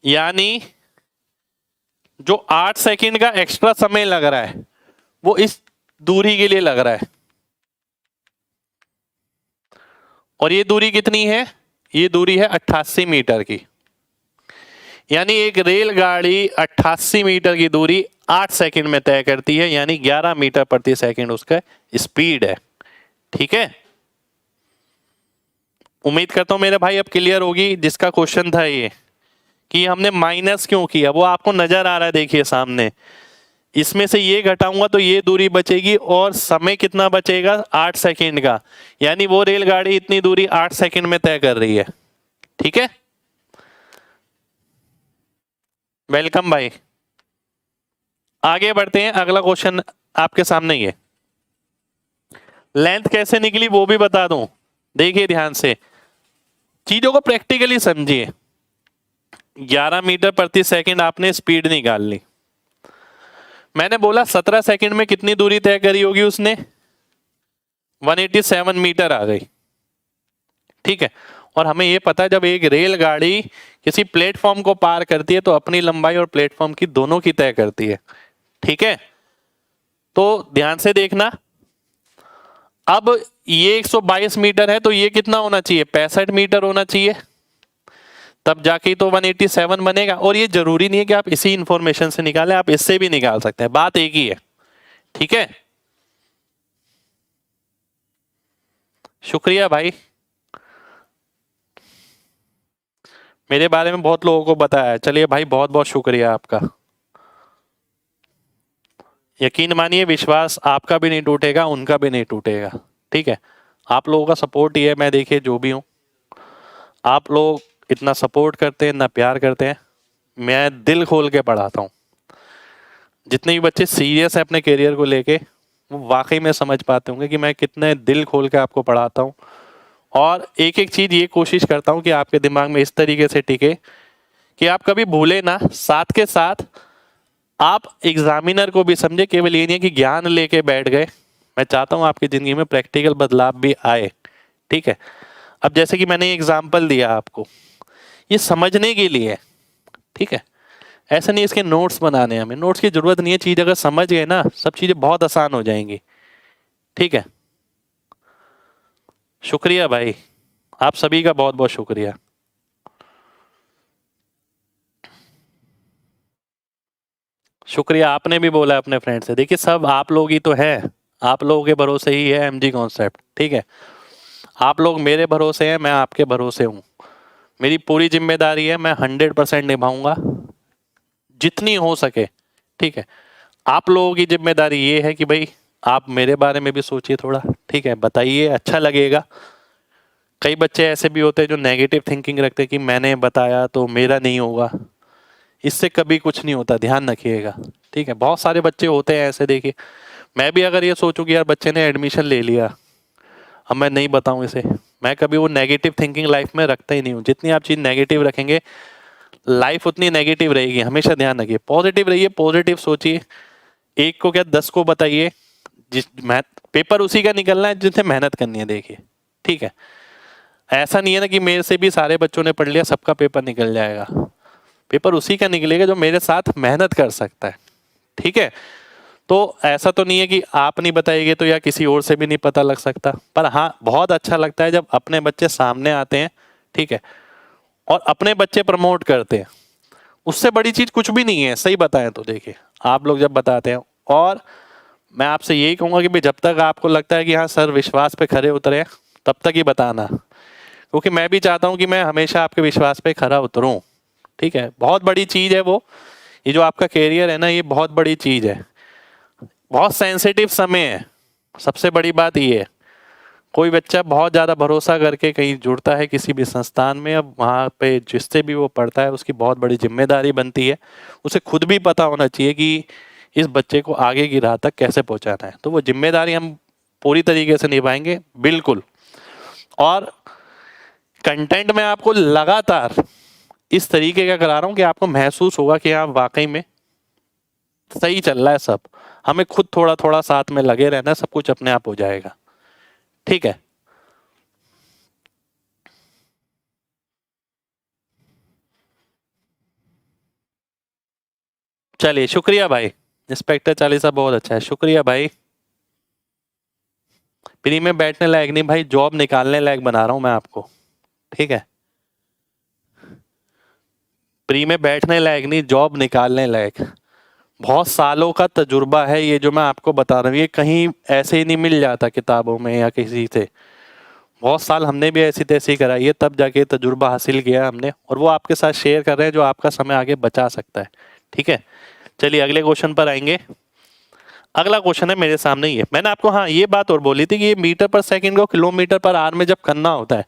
यानी जो 8 सेकंड का एक्स्ट्रा समय लग रहा है वो इस दूरी के लिए लग रहा है। और ये दूरी कितनी है, ये दूरी है 88 मीटर की। यानी एक रेलगाड़ी 88 मीटर की दूरी 8 सेकंड में तय करती है, यानी 11 मीटर प्रति सेकंड उसका स्पीड है। ठीक है, उम्मीद करता हूं मेरे भाई अब क्लियर होगी। जिसका क्वेश्चन था ये कि हमने माइनस क्यों किया, वो आपको नजर आ रहा है, देखिए सामने। इसमें से ये घटाऊंगा तो ये दूरी बचेगी और समय कितना बचेगा, 8 सेकंड का। यानी वो रेलगाड़ी इतनी दूरी 8 सेकंड में तय कर रही है। ठीक है, वेलकम भाई। आगे बढ़ते हैं, अगला क्वेश्चन आपके सामने ही है। लेंथ कैसे निकली वो भी बता दूं। देखिए ध्यान से, चीजों को प्रैक्टिकली समझिए। 11 मीटर प्रति सेकंड आपने स्पीड निकाल ली। मैंने बोला 17 सेकंड में कितनी दूरी तय करी होगी उसने, 187 मीटर आ गई। ठीक है, और हमें यह पता है जब एक रेलगाड़ी किसी प्लेटफॉर्म को पार करती है तो अपनी लंबाई और प्लेटफॉर्म की दोनों की तय करती है। ठीक है, तो ध्यान से देखना, अब ये 122 मीटर है तो ये कितना होना चाहिए, 65 मीटर होना चाहिए, तब जाके तो 187 बनेगा। और ये जरूरी नहीं है कि आप इसी इंफॉर्मेशन से निकालें, आप इससे भी निकाल सकते हैं, बात एक ही है। ठीक है, शुक्रिया भाई, मेरे बारे में बहुत लोगों को बताया। चलिए भाई, बहुत बहुत शुक्रिया आपका। यकीन मानिए, विश्वास आपका भी नहीं टूटेगा, उनका भी नहीं टूटेगा। ठीक है, आप लोगों का सपोर्ट ही है। मैं देखिए जो भी हूँ, आप लोग इतना सपोर्ट करते हैं, इतना प्यार करते हैं, मैं दिल खोल के पढ़ाता हूँ। जितने भी बच्चे सीरियस हैं अपने करियर को लेके, वो वाकई में समझ पाते होंगे कि मैं कितने दिल खोल के आपको पढ़ाता हूँ। और एक एक चीज़ ये कोशिश करता हूँ कि आपके दिमाग में इस तरीके से टिके कि आप कभी भूले ना। साथ के साथ आप एग्जामिनर को भी समझे, केवल ये नहीं है कि ज्ञान लेके बैठ गए। मैं चाहता हूँ आपकी ज़िंदगी में प्रैक्टिकल बदलाव भी आए। ठीक है, अब जैसे कि मैंने एग्जाम्पल दिया आपको, ये समझने के लिए। ठीक है, ऐसा नहीं इसके नोट्स बनाने हैं, हमें नोट्स की जरूरत नहीं है। चीज़ अगर समझ गए ना, सब चीज़ें बहुत आसान हो जाएंगी। ठीक है, शुक्रिया भाई, आप सभी का बहुत बहुत शुक्रिया। शुक्रिया, आपने भी बोला अपने फ्रेंड से। देखिए, सब आप लोग ही तो हैं, आप लोगों के भरोसे ही है एमजी कॉन्सेप्ट। ठीक है, आप लोग मेरे भरोसे हैं, मैं आपके भरोसे हूँ। मेरी पूरी जिम्मेदारी है, मैं 100% निभाऊंगा जितनी हो सके। ठीक है, आप लोगों की जिम्मेदारी ये है कि भाई आप मेरे बारे में भी सोचिए थोड़ा। ठीक है, बताइए, अच्छा लगेगा। कई बच्चे ऐसे भी होते हैं जो नेगेटिव थिंकिंग रखते हैं कि मैंने बताया तो मेरा नहीं होगा। इससे कभी कुछ नहीं होता, ध्यान रखिएगा। ठीक है, बहुत सारे बच्चे होते हैं ऐसे। देखिए, मैं भी अगर ये सोचूं कि यार बच्चे ने एडमिशन ले लिया, अब मैं नहीं बताऊं इसे, मैं कभी वो नेगेटिव थिंकिंग लाइफ में रखता ही नहीं हूँ। जितनी आप चीज़ नेगेटिव रखेंगे, लाइफ उतनी नेगेटिव रहेगी। हमेशा ध्यान रखिए, पॉजिटिव रहिए, पॉजिटिव सोचिए। एक को क्या 10 को बताइए। जिस पेपर उसी का निकलना है जिसने मेहनत करनी है। देखिए, ठीक है, ऐसा नहीं है ना कि मेरे से भी सारे बच्चों ने पढ़ लिया सबका पेपर निकल जाएगा। पेपर उसी का निकलेगा जो मेरे साथ मेहनत कर सकता है। ठीक है, तो ऐसा तो नहीं है कि आप नहीं बताइएगा तो या किसी और से भी नहीं पता लग सकता। पर हाँ, बहुत अच्छा लगता है जब अपने बच्चे सामने आते हैं। ठीक है, और अपने बच्चे प्रमोट करते हैं। उससे बड़ी चीज़ कुछ भी नहीं है, सही बताएं तो। देखिए, आप लोग जब बताते हैं, और मैं आपसे यही कहूँगा कि भाई जब तक आपको लगता है कि हाँ सर विश्वास पे खरे उतरे, तब तक ही बताना, क्योंकि मैं भी चाहता हूँ कि मैं हमेशा आपके विश्वास पे खरा उतरूँ। ठीक है, बहुत बड़ी चीज़ है वो। ये जो आपका कैरियर है ना, ये बहुत बड़ी चीज़ है, बहुत सेंसिटिव समय है। सबसे बड़ी बात ये है, कोई बच्चा बहुत ज़्यादा भरोसा करके कहीं जुड़ता है किसी भी संस्थान में, अब वहाँ पे जिससे भी वो पढ़ता है उसकी बहुत बड़ी जिम्मेदारी बनती है। उसे खुद भी पता होना चाहिए कि इस बच्चे को आगे की राह तक कैसे पहुँचाना है। तो वो जिम्मेदारी हम पूरी तरीके से निभाएंगे, बिल्कुल। और कंटेंट में आपको लगातार इस तरीके का करा रहा हूँ कि आपको महसूस होगा कि हाँ वाकई में सही चल रहा है सब। हमें खुद थोड़ा थोड़ा साथ में लगे रहना है, सब कुछ अपने आप हो जाएगा। ठीक है, चलिए, शुक्रिया भाई। इंस्पेक्टर चालीसा बहुत अच्छा है, शुक्रिया भाई। फ्री में बैठने लायक नहीं भाई, जॉब निकालने लायक बना रहा हूं मैं आपको। ठीक है, फ्री में बैठने लायक नहीं, जॉब निकालने लायक। बहुत सालों का तजुर्बा है ये जो मैं आपको बता रहा हूँ, ये कहीं ऐसे ही नहीं मिल जाता किताबों में या किसी से। बहुत साल हमने भी ऐसी तैसी कराई है, तब जाके तजुर्बा हासिल किया हमने, और वो आपके साथ शेयर कर रहे हैं जो आपका समय आगे बचा सकता है। ठीक है, चलिए अगले क्वेश्चन पर आएंगे। अगला क्वेश्चन है मेरे सामने, ये मैंने आपको हाँ ये बात और बोली थी कि ये मीटर पर सेकंड को किलोमीटर पर आवर में जब करना होता है,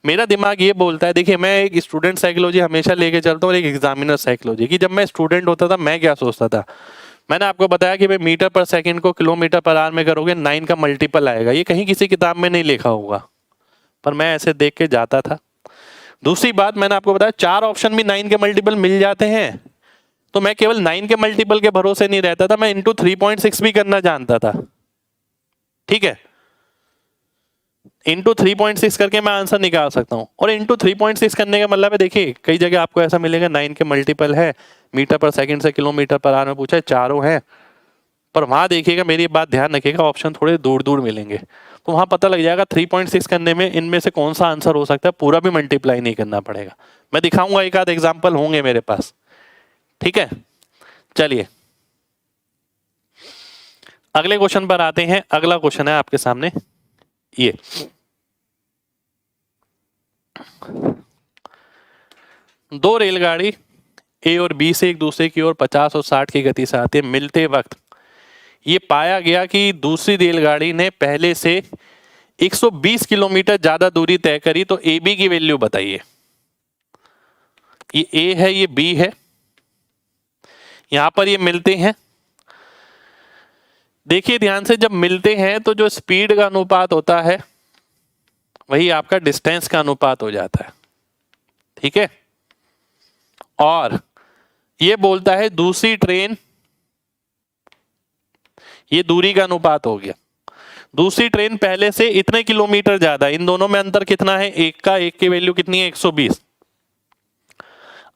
मेरा दिमाग ये बोलता है। देखिए, मैं एक स्टूडेंट साइकोलॉजी हमेशा लेके चलता हूँ और एक एग्जामिनर साइकोलॉजी की। जब मैं स्टूडेंट होता था मैं क्या सोचता था, मैंने आपको बताया कि भाई मीटर पर सेकंड को किलोमीटर पर आवर में करोगे 9 का मल्टीपल आएगा। ये कहीं किसी किताब में नहीं लिखा होगा, पर मैं ऐसे देख के जाता था। दूसरी बात, मैंने आपको बताया 4 ऑप्शन भी 9 के मल्टीपल मिल जाते हैं, तो मैं केवल 9 के मल्टीपल के भरोसे नहीं रहता था, मैं इंटू 3.6 भी करना जानता था। ठीक है, इंटू 3.6 करके मैं आंसर निकाल सकता हूँ। और इंटू 3.6 करने का मतलब है, देखिए कई जगह आपको ऐसा मिलेगा 9 के मल्टीपल है, मीटर पर सेकंड से किलोमीटर पर आवर में पूछा है, चारों हैं। पर वहां देखिएगा, मेरी बात ध्यान रखिएगा, ऑप्शन थोड़े दूर दूर मिलेंगे। तो वहां पता लग जाएगा 3.6 करने में इनमें से कौन सा आंसर हो सकता है, पूरा भी मल्टीप्लाई नहीं करना पड़ेगा। मैं दिखाऊंगा, एक आध एग्जाम्पल होंगे मेरे पास, ठीक है। चलिए अगले क्वेश्चन पर आते हैं। अगला क्वेश्चन है आपके सामने ये, दो रेलगाड़ी ए और बी से एक दूसरे की ओर 50 और 60 की गति से आते मिलते वक्त ये पाया गया कि दूसरी रेलगाड़ी ने पहले से 120 किलोमीटर ज्यादा दूरी तय करी, तो ए बी की वैल्यू बताइए। ये ए है, ये बी है, यहां पर ये मिलते हैं। देखिए ध्यान से, जब मिलते हैं तो जो स्पीड का अनुपात होता है वही आपका डिस्टेंस का अनुपात हो जाता है, ठीक है। और ये बोलता है दूसरी ट्रेन, ये दूरी का अनुपात हो गया, दूसरी ट्रेन पहले से इतने किलोमीटर ज्यादा, इन दोनों में अंतर कितना है, एक का, एक की वैल्यू कितनी है 120।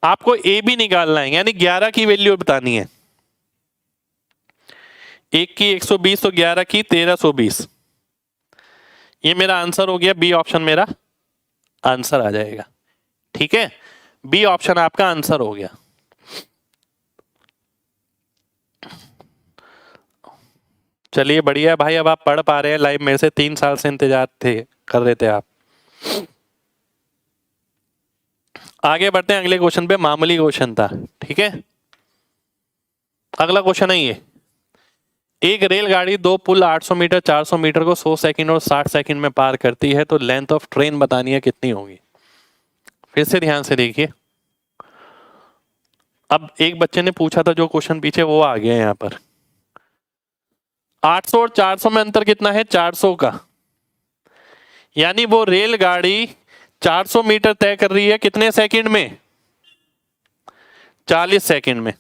आपको ए बी निकालना है, यानी 11 की वैल्यू बतानी है। एक की 120 तो 11 की 1320। ये मेरा आंसर हो गया, बी ऑप्शन मेरा आंसर आ जाएगा, ठीक है। बी ऑप्शन आपका आंसर हो गया। चलिए बढ़िया है भाई, अब आप पढ़ पा रहे हैं लाइव, मेरे से 3 साल से इंतजार कर रहे थे आप। आगे बढ़ते हैं अगले क्वेश्चन पे, मामूली क्वेश्चन था, ठीक है। अगला क्वेश्चन है ये, एक रेलगाड़ी दो पुल 800 मीटर 400 मीटर को 100 सेकंड और 60 सेकंड में पार करती है, तो लेंथ ऑफ ट्रेन बतानी है कितनी होगी। फिर से ध्यान से देखिए, अब एक बच्चे ने पूछा था जो क्वेश्चन पीछे, वो आ गया यहाँ पर। 800 और 400 में अंतर कितना है, 400 का, यानी वो रेलगाड़ी 400 मीटर तय कर रही है कितने सेकंड में, 40 सेकंड में,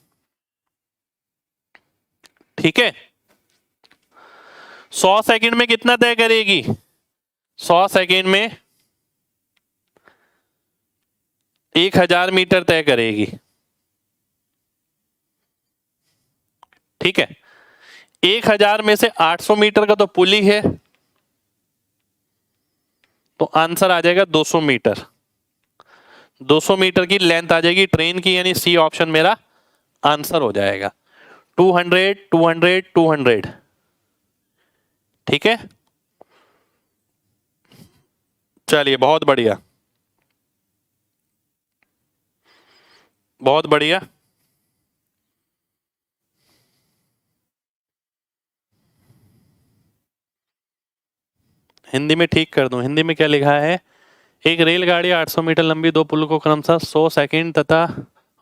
ठीक है। 100 सेकंड में कितना तय करेगी, 100 सेकंड में 1000 मीटर तय करेगी, ठीक है। 1000 में से 800 मीटर का तो पुल ही है, तो आंसर आ जाएगा 200 मीटर। 200 मीटर की लेंथ आ जाएगी ट्रेन की, यानी सी ऑप्शन मेरा आंसर हो जाएगा। 200 200 200, ठीक है। चलिए बहुत बढ़िया, बहुत बढ़िया। हिंदी में ठीक कर दूं, हिंदी में क्या लिखा है, एक रेलगाड़ी 800 मीटर लंबी दो पुल को क्रमशः 100 सेकंड तथा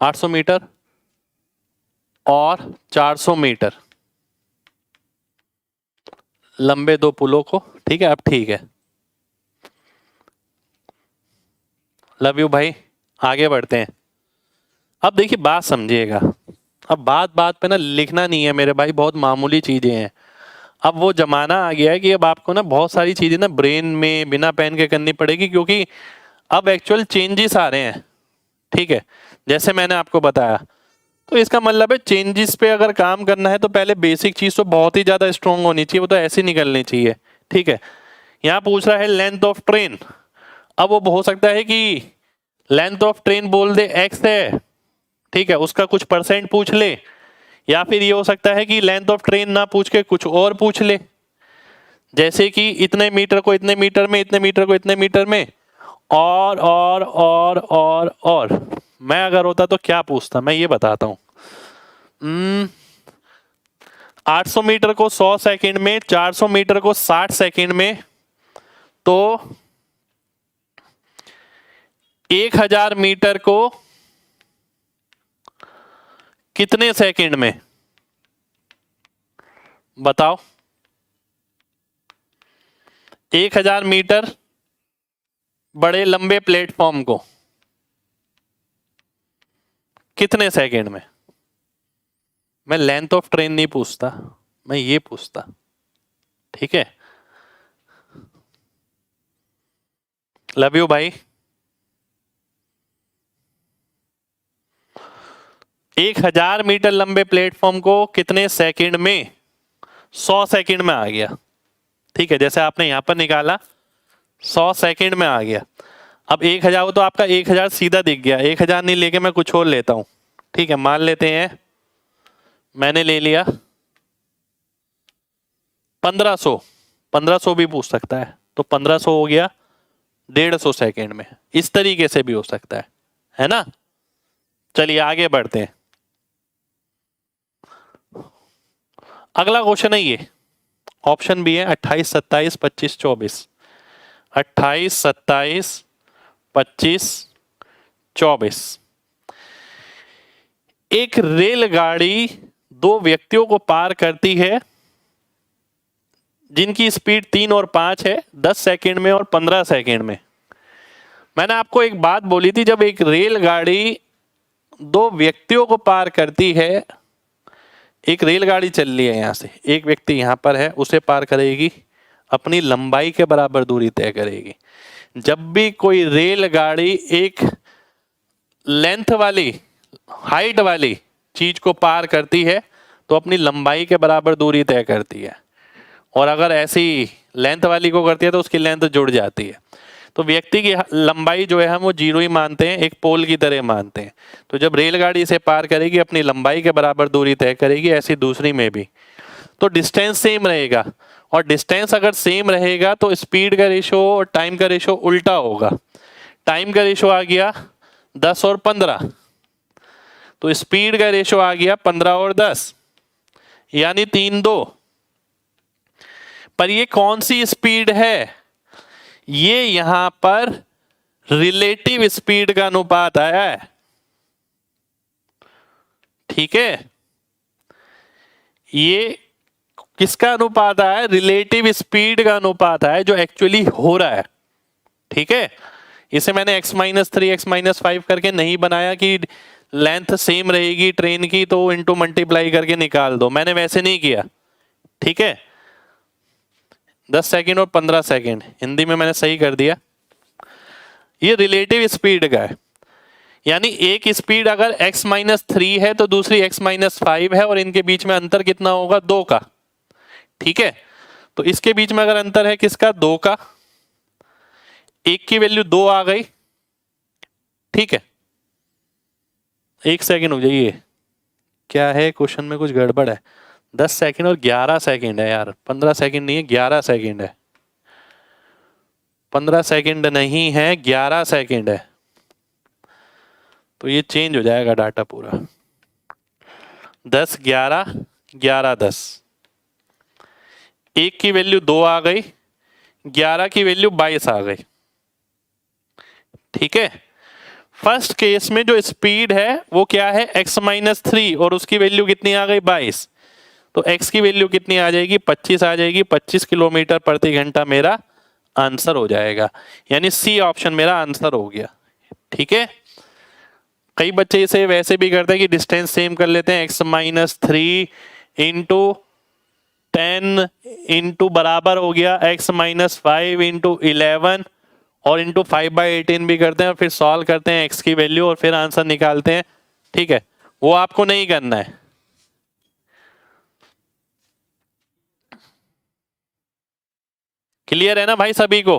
800 मीटर और 400 मीटर लंबे दो पुलों को, ठीक है। अब ठीक है, लव यू भाई। आगे बढ़ते हैं। अब देखिए बात समझिएगा, अब बात बात पे ना लिखना नहीं है मेरे भाई, बहुत मामूली चीजें हैं। अब वो जमाना आ गया है कि अब आपको ना बहुत सारी चीजें ना ब्रेन में बिना पेन के करनी पड़ेगी, क्योंकि अब एक्चुअल चेंजेस आ रहे हैं, ठीक है। जैसे मैंने आपको बताया, तो इसका मतलब है चेंजेस पे अगर काम करना है तो पहले बेसिक चीज तो बहुत ही ज्यादा स्ट्रॉन्ग होनी चाहिए, वो तो ऐसी निकलनी चाहिए, ठीक है। यहाँ पूछ रहा है लेंथ ऑफ ट्रेन, अब वो हो सकता है कि लेंथ ऑफ ट्रेन बोल दे x है, ठीक है, उसका कुछ परसेंट पूछ ले, या फिर ये हो सकता है कि लेंथ ऑफ ट्रेन ना पूछ के कुछ और पूछ ले, जैसे कि इतने मीटर को इतने मीटर में, इतने मीटर को इतने मीटर में, और मैं अगर होता तो क्या पूछता, मैं ये बताता हूं। 800 मीटर को 100 सेकंड में, 400 मीटर को 60 सेकंड में, तो 1000 मीटर को कितने सेकंड में बताओ। 1000 मीटर बड़े लंबे प्लेटफॉर्म को कितने सेकंड में। मैं लेंथ ऑफ ट्रेन नहीं पूछता, मैं ये पूछता, ठीक है। लव यू भाई। 1000 मीटर लंबे प्लेटफॉर्म को कितने सेकंड में, 100 सेकंड में आ गया, ठीक है, जैसे आपने यहां पर निकाला 100 सेकंड में आ गया। अब 1000 हो तो आपका 1000 सीधा दिख गया। 1000 नहीं लेके मैं कुछ और लेता हूं। ठीक है, मान लेते हैं मैंने ले लिया 1500। 1500 भी पूछ सकता है, तो 1500 हो गया 150 सेकंड में। इस तरीके से भी हो सकता है ना। चलिए आगे बढ़ते हैं। अगला क्वेश्चन है ये, ऑप्शन बी है 28, 27, 25, 24। 28, 27, 25, 24। एक रेलगाड़ी दो व्यक्तियों को पार करती है जिनकी स्पीड 3 और 5 है, 10 सेकंड में और 15 सेकंड में। मैंने आपको एक बात बोली थी, जब एक रेलगाड़ी दो व्यक्तियों को पार करती है, एक रेलगाड़ी चल रही है यहां से, एक व्यक्ति यहां पर है, उसे पार करेगी, अपनी लंबाई के बराबर दूरी तय करेगी। जब भी कोई रेलगाड़ी एक लेंथ वाली, हाइट वाली चीज को पार करती है तो अपनी लंबाई के बराबर दूरी तय करती है, और अगर ऐसी लेंथ वाली को करती है तो उसकी लेंथ जुड़ जाती है। तो व्यक्ति की लंबाई जो है हम वो 0 ही मानते हैं, एक पोल की तरह मानते हैं। तो जब रेलगाड़ी इसे पार करेगी अपनी लंबाई के बराबर दूरी तय करेगी, ऐसी दूसरी में भी तो डिस्टेंस सेम रहेगा। और डिस्टेंस अगर सेम रहेगा तो स्पीड का रेशो और टाइम का रेशो उल्टा होगा। टाइम का रेशो आ गया 10 और 15, तो स्पीड का रेशो आ गया 15 और 10, यानी 3-2। पर ये कौन सी स्पीड है? ये यहां पर रिलेटिव स्पीड का अनुपात आया है। ठीक है, ये किसका अनुपात आया है? रिलेटिव स्पीड का अनुपात आया है, जो एक्चुअली हो रहा है। ठीक है, इसे मैंने x-3 x-5 करके नहीं बनाया कि लेंथ सेम रहेगी ट्रेन की तो इनटू मल्टीप्लाई करके निकाल दो, मैंने वैसे नहीं किया। ठीक है, 10 सेकंड और 15 सेकंड, हिंदी में मैंने सही कर दिया। ये रिलेटिव स्पीड का है, यानी एक स्पीड अगर x-3 है तो दूसरी x-5 है, और इनके बीच में अंतर कितना होगा? 2 का। ठीक है, तो इसके बीच में अगर अंतर है किसका? 2 का। एक की वैल्यू 2 आ गई। ठीक है, एक सेकंड हो जाइए, क्या है क्वेश्चन में कुछ गड़बड़ है। 10 सेकंड और 11 सेकंड है यार, 15 सेकंड नहीं है, 11 सेकंड है। 15 सेकंड नहीं है, 11 सेकंड है। तो ये चेंज हो जाएगा डाटा पूरा। 10 11 11 10, एक की वैल्यू 2 आ गई, 11 की वैल्यू 22 आ गई। ठीक है, फर्स्ट केस में जो स्पीड है वो क्या है? x-3, और उसकी वैल्यू कितनी आ गई? 22। तो x की वैल्यू कितनी आ जाएगी? 25 आ जाएगी। 25 किलोमीटर प्रति घंटा मेरा आंसर हो जाएगा, यानी सी ऑप्शन मेरा आंसर हो गया। ठीक है, कई बच्चे इसे वैसे भी करते हैं कि डिस्टेंस सेम कर लेते हैं, x-3 इंटू 10 इंटू बराबर हो गया x-5 इंटू 11 और इंटू 5/18 भी करते हैं, और फिर सॉल्व करते हैं x की वैल्यू और फिर आंसर निकालते हैं। ठीक है, वो आपको नहीं करना है। क्लियर है ना भाई सभी को?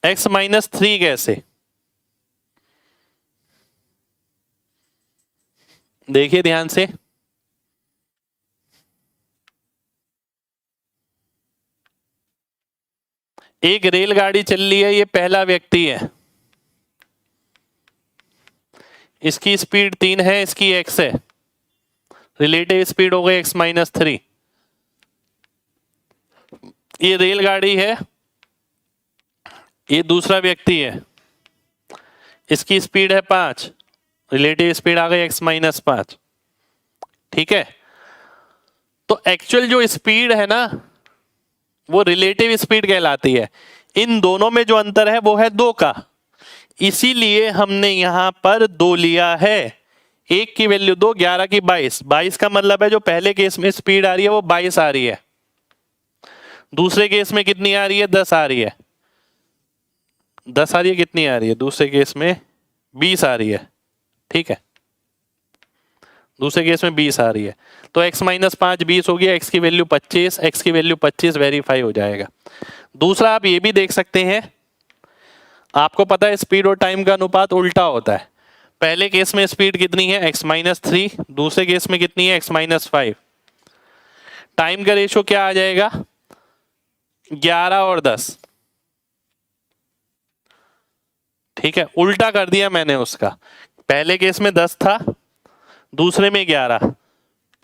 x-3 कैसे? देखिए ध्यान से, एक रेलगाड़ी चल रही है, ये पहला व्यक्ति है, इसकी स्पीड 3 है, इसकी x है, रिलेटिव स्पीड हो गई x-3। ये रेलगाड़ी है, ये दूसरा व्यक्ति है, इसकी स्पीड है 5, रिलेटिव स्पीड आ गई x-5। ठीक है, तो एक्चुअल जो स्पीड है ना वो रिलेटिव स्पीड कहलाती है। इन दोनों में जो अंतर है वो है 2 का, इसीलिए हमने यहां पर 2 लिया है। एक की वैल्यू 2, 11 की 22। 22 का मतलब है जो पहले केस में स्पीड आ रही है वो 22 आ रही है, दूसरे केस में कितनी आ रही है? 10 आ रही है। 10 आ रही है, कितनी आ रही है दूसरे केस में? 20 आ रही है। ठीक है, दूसरे केस में 20 आ रही है, तो x माइनस 5 20 होगी, x की वैल्यू 25, x की वैल्यू 25 वेरीफाई हो जाएगा। दूसरा आप ये भी देख सकते हैं, आपको पता है स्पीड और टाइम का अनुपात उल्टा होता है। पहले केस में स्पीड कितनी है x माइनस 3, दूसरे केस में कितनी है x माइनस 5। टाइम का रेशियो क्या आ जाएगा 11 और 10। ठीक है, उल्टा कर दिया मैंने उसका, पहले केस में 10 था, दूसरे में 11,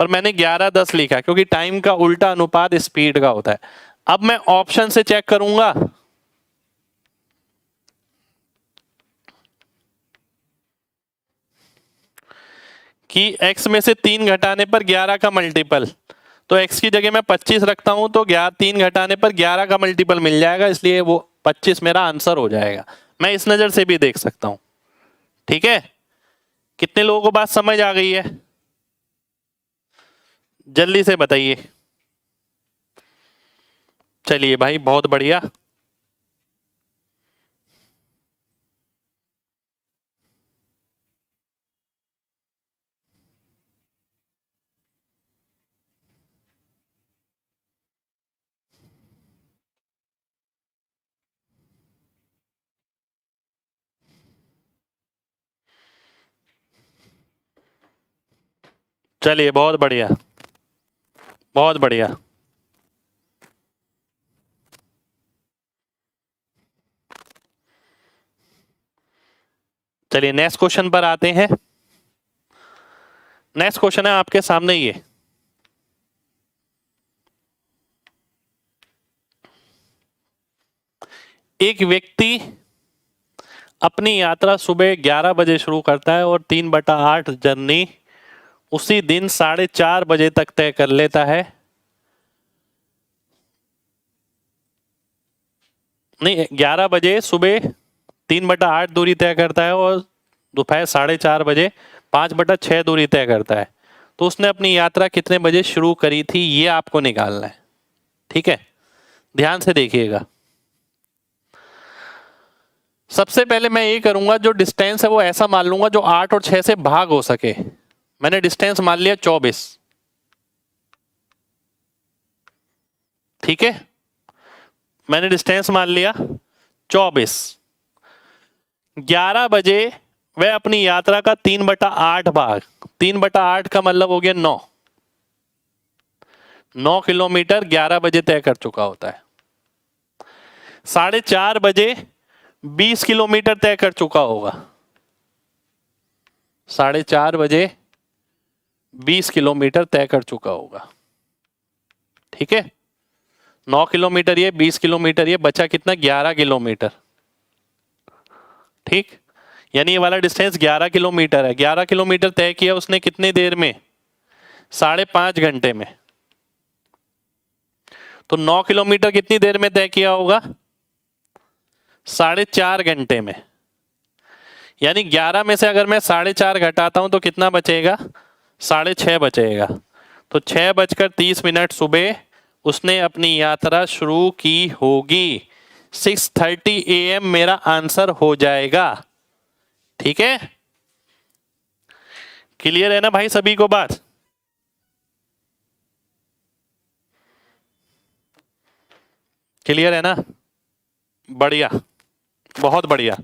पर मैंने 11 10 लिखा क्योंकि टाइम का उल्टा अनुपात स्पीड का होता है। अब मैं ऑप्शन से चेक करूंगा, कि x में से 3 घटाने पर 11 का मल्टीपल, तो x की जगह मैं 25 रखता हूं तो 3 घटाने पर 11 का मल्टीपल मिल जाएगा, इसलिए वो 25 मेरा आंसर हो जाएगा। मैं इस नजर से भी देख सकता हूं। ठीक है, कितने लोगों को बात समझ आ गई है, जल्दी से बताइए। चलिए भाई, बहुत बढ़िया। चलिए, बहुत बढ़िया, बहुत बढ़िया। चलिए नेक्स्ट क्वेश्चन पर आते हैं। नेक्स्ट क्वेश्चन है आपके सामने ये, एक व्यक्ति अपनी यात्रा सुबह 11 बजे शुरू करता है और 3/8 जर्नी उसी दिन 4:30 बजे तक तय कर लेता है। नहीं, 11 बजे सुबह 3/8 दूरी तय करता है और दोपहर 4:30 बजे 5/6 दूरी तय करता है। तो उसने अपनी यात्रा कितने बजे शुरू करी थी, ये आपको निकालना है। ठीक है, ध्यान से देखिएगा। सबसे पहले मैं ये करूंगा, जो डिस्टेंस है वो ऐसा मान लूंगा जो 8 और 6 से भाग हो सके। मैंने डिस्टेंस मान लिया 24। ठीक है, मैंने डिस्टेंस मान लिया 24। 11 बजे वह अपनी यात्रा का 3/8 भाग, 3/8 का मतलब हो गया 9 किलोमीटर 11 बजे तय कर चुका होता है। 4:30 बजे 20 किलोमीटर तय कर चुका होगा। 4:30 बजे 20 किलोमीटर तय कर चुका होगा। ठीक है, 9 किलोमीटर ये, 20 किलोमीटर ये, बचा कितना 11 किलोमीटर। ठीक, यानी ये वाला डिस्टेंस 11 किलोमीटर है। 11 किलोमीटर तय किया उसने कितने देर में, 5.5 घंटे में। तो 9 किलोमीटर कितनी देर में तय किया होगा, 4.5 घंटे में। यानी 11 में से अगर मैं 4.5 घटाता हूं तो कितना बचेगा, 6.5 बचेगा। तो 6:30 सुबह उसने अपनी यात्रा शुरू की होगी। 6:30 AM मेरा आंसर हो जाएगा। ठीक है, क्लियर है ना भाई सभी को बात? क्लियर है ना? बढ़िया, बहुत बढ़िया,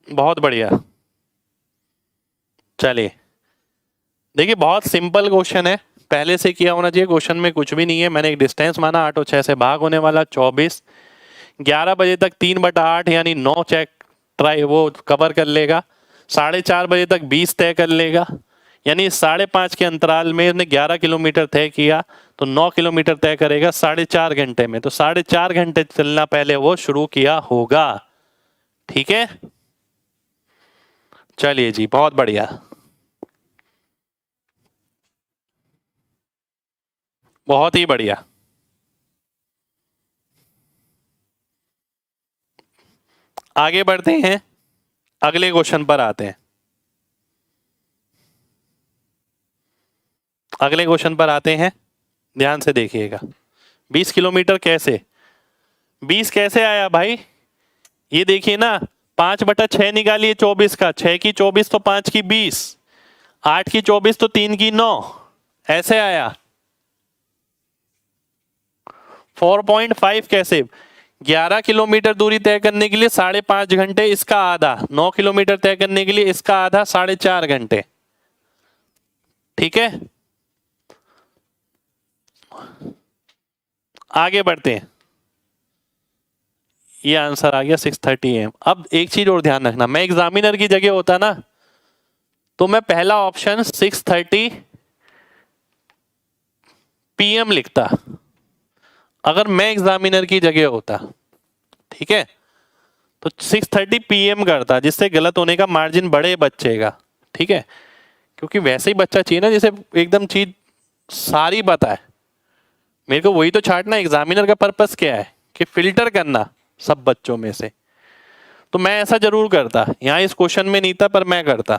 बहुत बढ़िया। चलिए देखिए, बहुत सिंपल क्वेश्चन है, पहले से किया होना चाहिए। क्वेश्चन में कुछ भी नहीं है। मैंने एक डिस्टेंस माना, 8 और 6 से भाग होने वाला 24। 11 बजे तक 3/8 यानी 9 चेक ट्राई वो कवर कर लेगा। 4:30 बजे तक 20 तय कर लेगा, यानी 5.5 के अंतराल में उसने 11 किलोमीटर तय किया, तो 9 किलोमीटर तय करेगा 4.5 घंटे में। तो 4.5 घंटे चलना पहले वो शुरू किया होगा। ठीक है, चलिए जी, बहुत बढ़िया, बहुत ही बढ़िया। आगे बढ़ते हैं, अगले क्वेश्चन पर आते हैं। अगले क्वेश्चन पर आते हैं, ध्यान से देखिएगा। 20 किलोमीटर कैसे, 20 कैसे आया भाई? ये देखिए ना, 5/6 निकालिए 24 का, 6 की 24 तो 5 की 20, 8 की 24 तो 3 की 9, ऐसे आया। 4.5 कैसे? 11 किलोमीटर दूरी तय करने के लिए 5.5 घंटे, इसका आधा। 9 किलोमीटर तय करने के लिए इसका आधा, 4.5 घंटे। ठीक है, आगे बढ़ते हैं। ये आंसर आ गया 6:30 AM। अब एक चीज और ध्यान रखना, मैं एग्जामिनर की जगह होता ना तो मैं पहला ऑप्शन 6:30 PM लिखता, अगर मैं एग्जामिनर की जगह होता। ठीक है, तो 6:30 PM करता, जिससे गलत होने का मार्जिन बढ़े बच्चे का। ठीक है, क्योंकि वैसे ही बच्चा चाहिए ना जिसे एकदम चीज सारी पता है। मेरे को वही तो छांटना, एग्जामिनर का पर्पस क्या है कि फिल्टर करना सब बच्चों में से। तो मैं ऐसा जरूर करता, यहां इस क्वेश्चन में नहीं था पर मैं करता।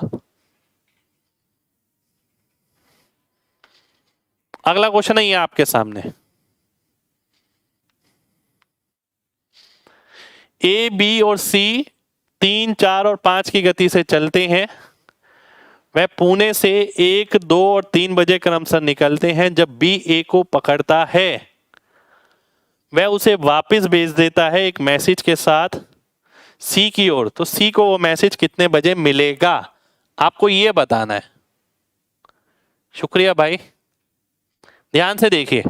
अगला क्वेश्चन है ये आपके सामने। ए, बी और सी 3, 4 और 5 की गति से चलते हैं। वह पुणे से 1, 2 और 3 बजे क्रमशः निकलते हैं। जब बी ए को पकड़ता है, वह उसे वापस भेज देता है एक मैसेज के साथ सी की ओर। तो सी को वो मैसेज कितने बजे मिलेगा, आपको ये बताना है। शुक्रिया भाई, ध्यान से देखिए।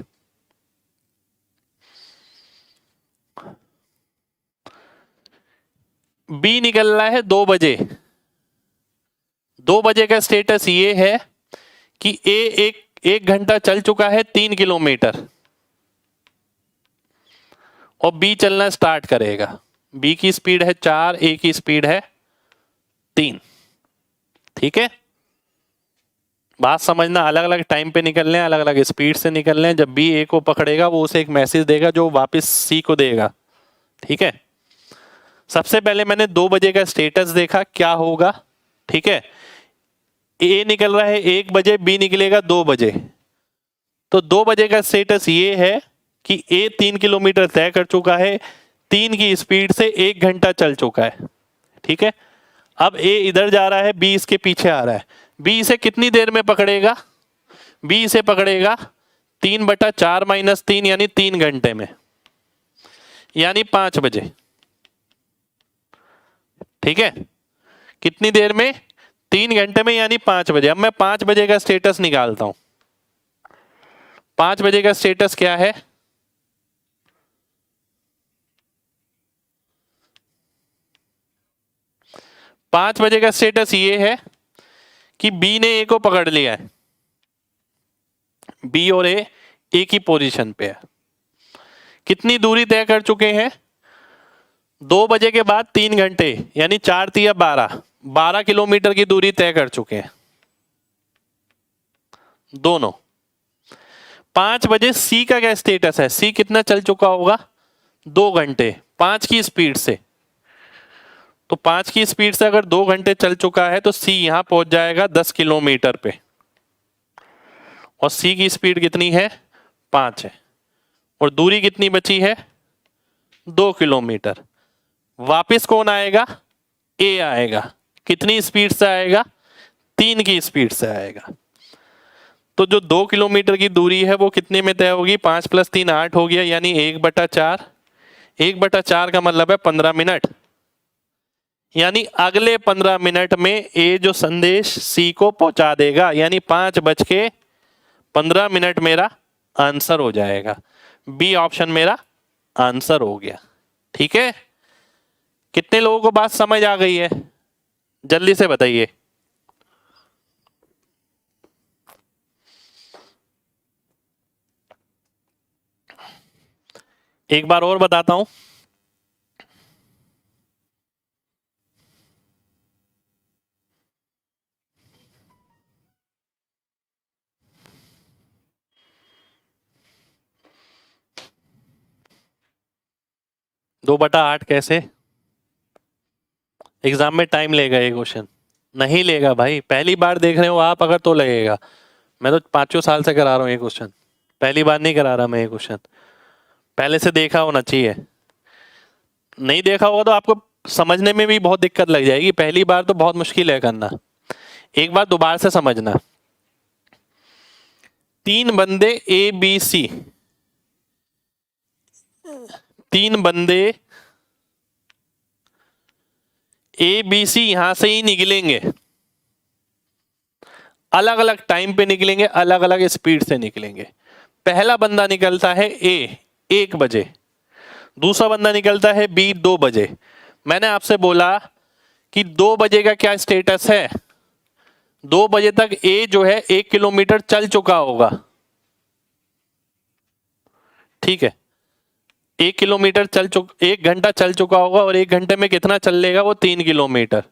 बी निकल रहा है 2 बजे। 2 बजे का स्टेटस ये है कि ए एक घंटा चल चुका है 3 किलोमीटर और बी चलना स्टार्ट करेगा। बी की स्पीड है 4, ए की स्पीड है 3। ठीक है, बात समझना, अलग अलग टाइम पे निकलने हैं, अलग अलग स्पीड से निकलने हैं। जब बी ए को पकड़ेगा वो उसे एक मैसेज देगा जो वापस सी को देगा। ठीक है, सबसे पहले मैंने 2 बजे का स्टेटस देखा क्या होगा। ठीक है, ए निकल रहा है 1 बजे, बी निकलेगा 2 बजे। तो 2 बजे का स्टेटस ये है कि ए 3 किलोमीटर तय कर चुका है, 3 की स्पीड से 1 घंटा चल चुका है। ठीक है, अब ए इधर जा रहा है, बी इसके पीछे आ रहा है। बी इसे कितनी देर में पकड़ेगा? बी इसे पकड़ेगा 3/4 - 3 यानी 3 घंटे में, यानी 5 बजे। ठीक है, कितनी देर में? 3 घंटे में, यानी 5 बजे। अब मैं 5 बजे का स्टेटस निकालता हूं। 5 बजे का स्टेटस क्या है? पांच बजे का स्टेटस ये है कि बी ने ए को पकड़ लिया है। बी और ए एक ही पोजीशन पे है। कितनी दूरी तय कर चुके हैं? 2 बजे के बाद 3 घंटे, यानी 4 तिया 12 किलोमीटर की दूरी तय कर चुके हैं दोनों। 5 बजे सी का क्या स्टेटस है? सी कितना चल चुका होगा? 2 घंटे 5 की स्पीड से। तो 5 की स्पीड से अगर 2 घंटे चल चुका है तो सी यहां पहुंच जाएगा 10 किलोमीटर पे। और सी की स्पीड कितनी है? 5 है। और दूरी कितनी बची है? 2 किलोमीटर। वापस कौन आएगा? ए आएगा। कितनी स्पीड से आएगा? 3 की स्पीड से आएगा। तो जो 2 किलोमीटर की दूरी है वो कितने में तय होगी? 5 + 3 8 हो गया, यानी 1/4। 1/4 का मतलब है 15 मिनट। यानी अगले 15 मिनट में ए जो संदेश सी को पहुंचा देगा, यानी 5:15 मेरा आंसर हो जाएगा। बी ऑप्शन मेरा आंसर हो गया। ठीक है, कितने लोगों को बात समझ आ गई है? जल्दी से बताइए। एक बार और बताता हूं। दो बटा आठ कैसे? एग्जाम में टाइम लेगा ये क्वेश्चन? नहीं लेगा भाई, पहली बार देख रहे हो आप अगर तो लगेगा। मैं तो 5 साल से करा रहा हूँ ये क्वेश्चन, पहली बार नहीं करा रहा मैं ये क्वेश्चन। पहले से देखा होना चाहिए। नहीं देखा होगा तो आपको समझने में भी बहुत दिक्कत लग जाएगी, पहली बार तो बहुत मुश्किल है करना। एक बार दोबारा से समझना। 3 बंदे ए बी सी, 3 बंदे ए बी सी यहां से ही निकलेंगे, अलग अलग टाइम पे निकलेंगे, अलग अलग स्पीड से निकलेंगे। पहला बंदा निकलता है ए 1 बजे, दूसरा बंदा निकलता है बी 2 बजे। मैंने आपसे बोला कि 2 बजे का क्या स्टेटस है, 2 बजे तक ए जो है 1 किलोमीटर चल चुका होगा, ठीक है। 1 किलोमीटर 1 घंटा चल चुका होगा, और 1 घंटे में कितना चल लेगा वो 3 किलोमीटर।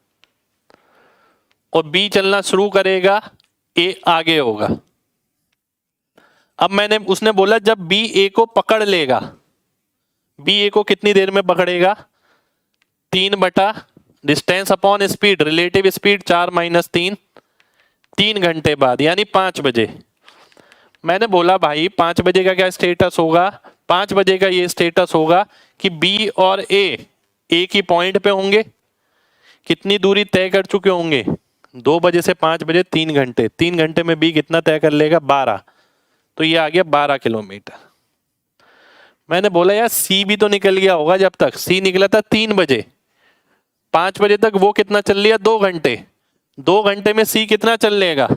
और बी चलना शुरू करेगा, ए आगे होगा। अब उसने बोला जब बी ए को पकड़ लेगा, बी ए को कितनी देर में पकड़ेगा, 3 बटा distance upon speed, relative speed 4 minus 3, 3 घंटे बाद यानी 5 बजे। मैंने बोला भाई 5 बजे का क्या स्टेटस होगा, 5 बजे का ये स्टेटस होगा कि बी और ए एक ही पॉइंट पे होंगे, कितनी दूरी तय कर चुके होंगे, 2 बजे से 5 बजे 3 घंटे, 3 घंटे में बी कितना तय कर लेगा 12, तो ये आ गया 12 किलोमीटर। मैंने बोला यार सी भी तो निकल गया होगा, जब तक सी निकला था 3 बजे, 5 बजे तक वो कितना चल लिया 2 घंटे, 2 घंटे में सी कितना चल लेगा,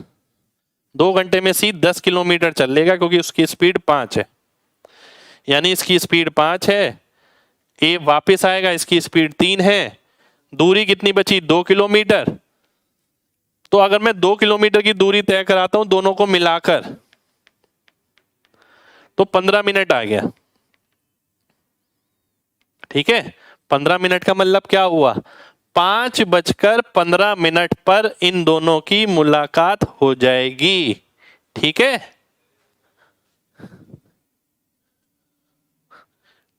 2 घंटे में सी 10 किलोमीटर चल लेगा, क्योंकि उसकी स्पीड 5 है, यानी इसकी स्पीड 5 है, ए वापस आएगा, इसकी स्पीड 3 है, दूरी कितनी बची 2 किलोमीटर। तो अगर मैं 2 किलोमीटर की दूरी तय कराता हूं दोनों को मिलाकर, तो 15 मिनट आ गया, ठीक है। 15 मिनट का मतलब क्या हुआ, 5:15 पर इन दोनों की मुलाकात हो जाएगी, ठीक है।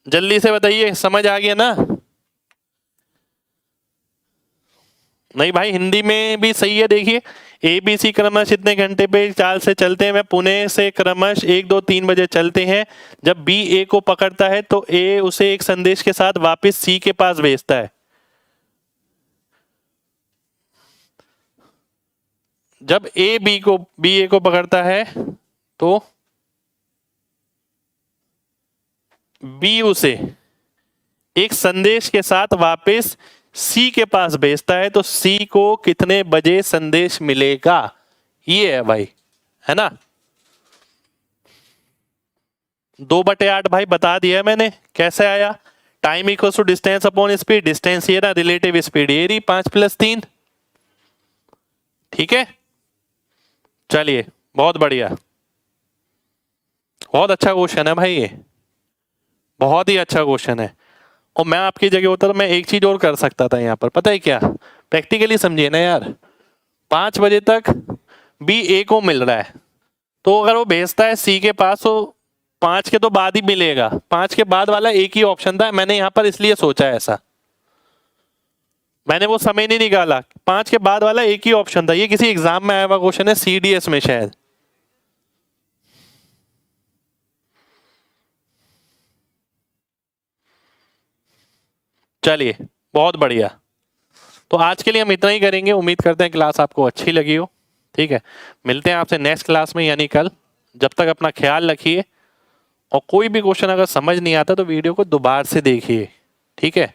जल्दी से बताइए, समझ आ गया ना? नहीं भाई हिंदी में भी सही है। देखिए ए बी सी क्रमश इतने घंटे पे चाल से चलते हैं, वह पुणे से क्रमश 1 2 3 बजे चलते हैं। जब बी ए को पकड़ता है तो ए उसे एक संदेश के साथ वापस सी के पास भेजता है। जब बी ए को पकड़ता है तो बी उसे एक संदेश के साथ वापस सी के पास भेजता है, तो सी को कितने बजे संदेश मिलेगा, ये है भाई, है ना। 2/8 भाई बता दिया मैंने कैसे आया। Time equal to distance upon speed, distance ये ना, रिलेटिव स्पीड ये रही 5 + 3, ठीक है। चलिए बहुत बढ़िया, बहुत अच्छा क्वेश्चन है भाई, ये बहुत ही अच्छा क्वेश्चन है। और मैं आपकी जगह होता तो मैं एक चीज और कर सकता था यहाँ पर, पता है क्या, प्रैक्टिकली समझिए ना यार। 5 बजे तक बी ए को मिल रहा है, तो अगर वो भेजता है सी के पास तो 5 के तो बाद ही मिलेगा, 5 के बाद वाला एक ही ऑप्शन था। मैंने यहाँ पर इसलिए सोचा ऐसा, मैंने वो समय नहीं निकाला, 5 के बाद वाला एक ही ऑप्शन था। ये किसी एग्जाम में आया हुआ क्वेश्चन है, CDS में शायद। चलिए बहुत बढ़िया, तो आज के लिए हम इतना ही करेंगे। उम्मीद करते हैं क्लास आपको अच्छी लगी हो, ठीक है। मिलते हैं आपसे नेक्स्ट क्लास में यानी कल। जब तक अपना ख्याल रखिए, और कोई भी क्वेश्चन अगर समझ नहीं आता तो वीडियो को दोबारा से देखिए, ठीक है।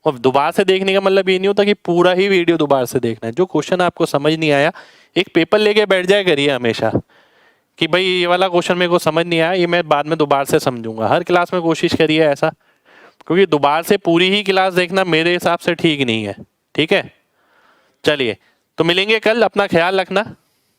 और दोबारा से देखने का मतलब ये नहीं होता कि पूरा ही वीडियो दोबारा से देखना है। जो क्वेश्चन आपको समझ नहीं आया, एक पेपर लेके बैठ जाए करिए हमेशा कि भाई ये वाला क्वेश्चन मेरे को समझ नहीं आया, ये मैं बाद में दोबारा से समझूंगा। हर क्लास में कोशिश करिए ऐसा, क्योंकि दोबारा से पूरी ही क्लास देखना मेरे हिसाब से ठीक नहीं है, ठीक है। चलिए तो मिलेंगे कल, अपना ख्याल रखना।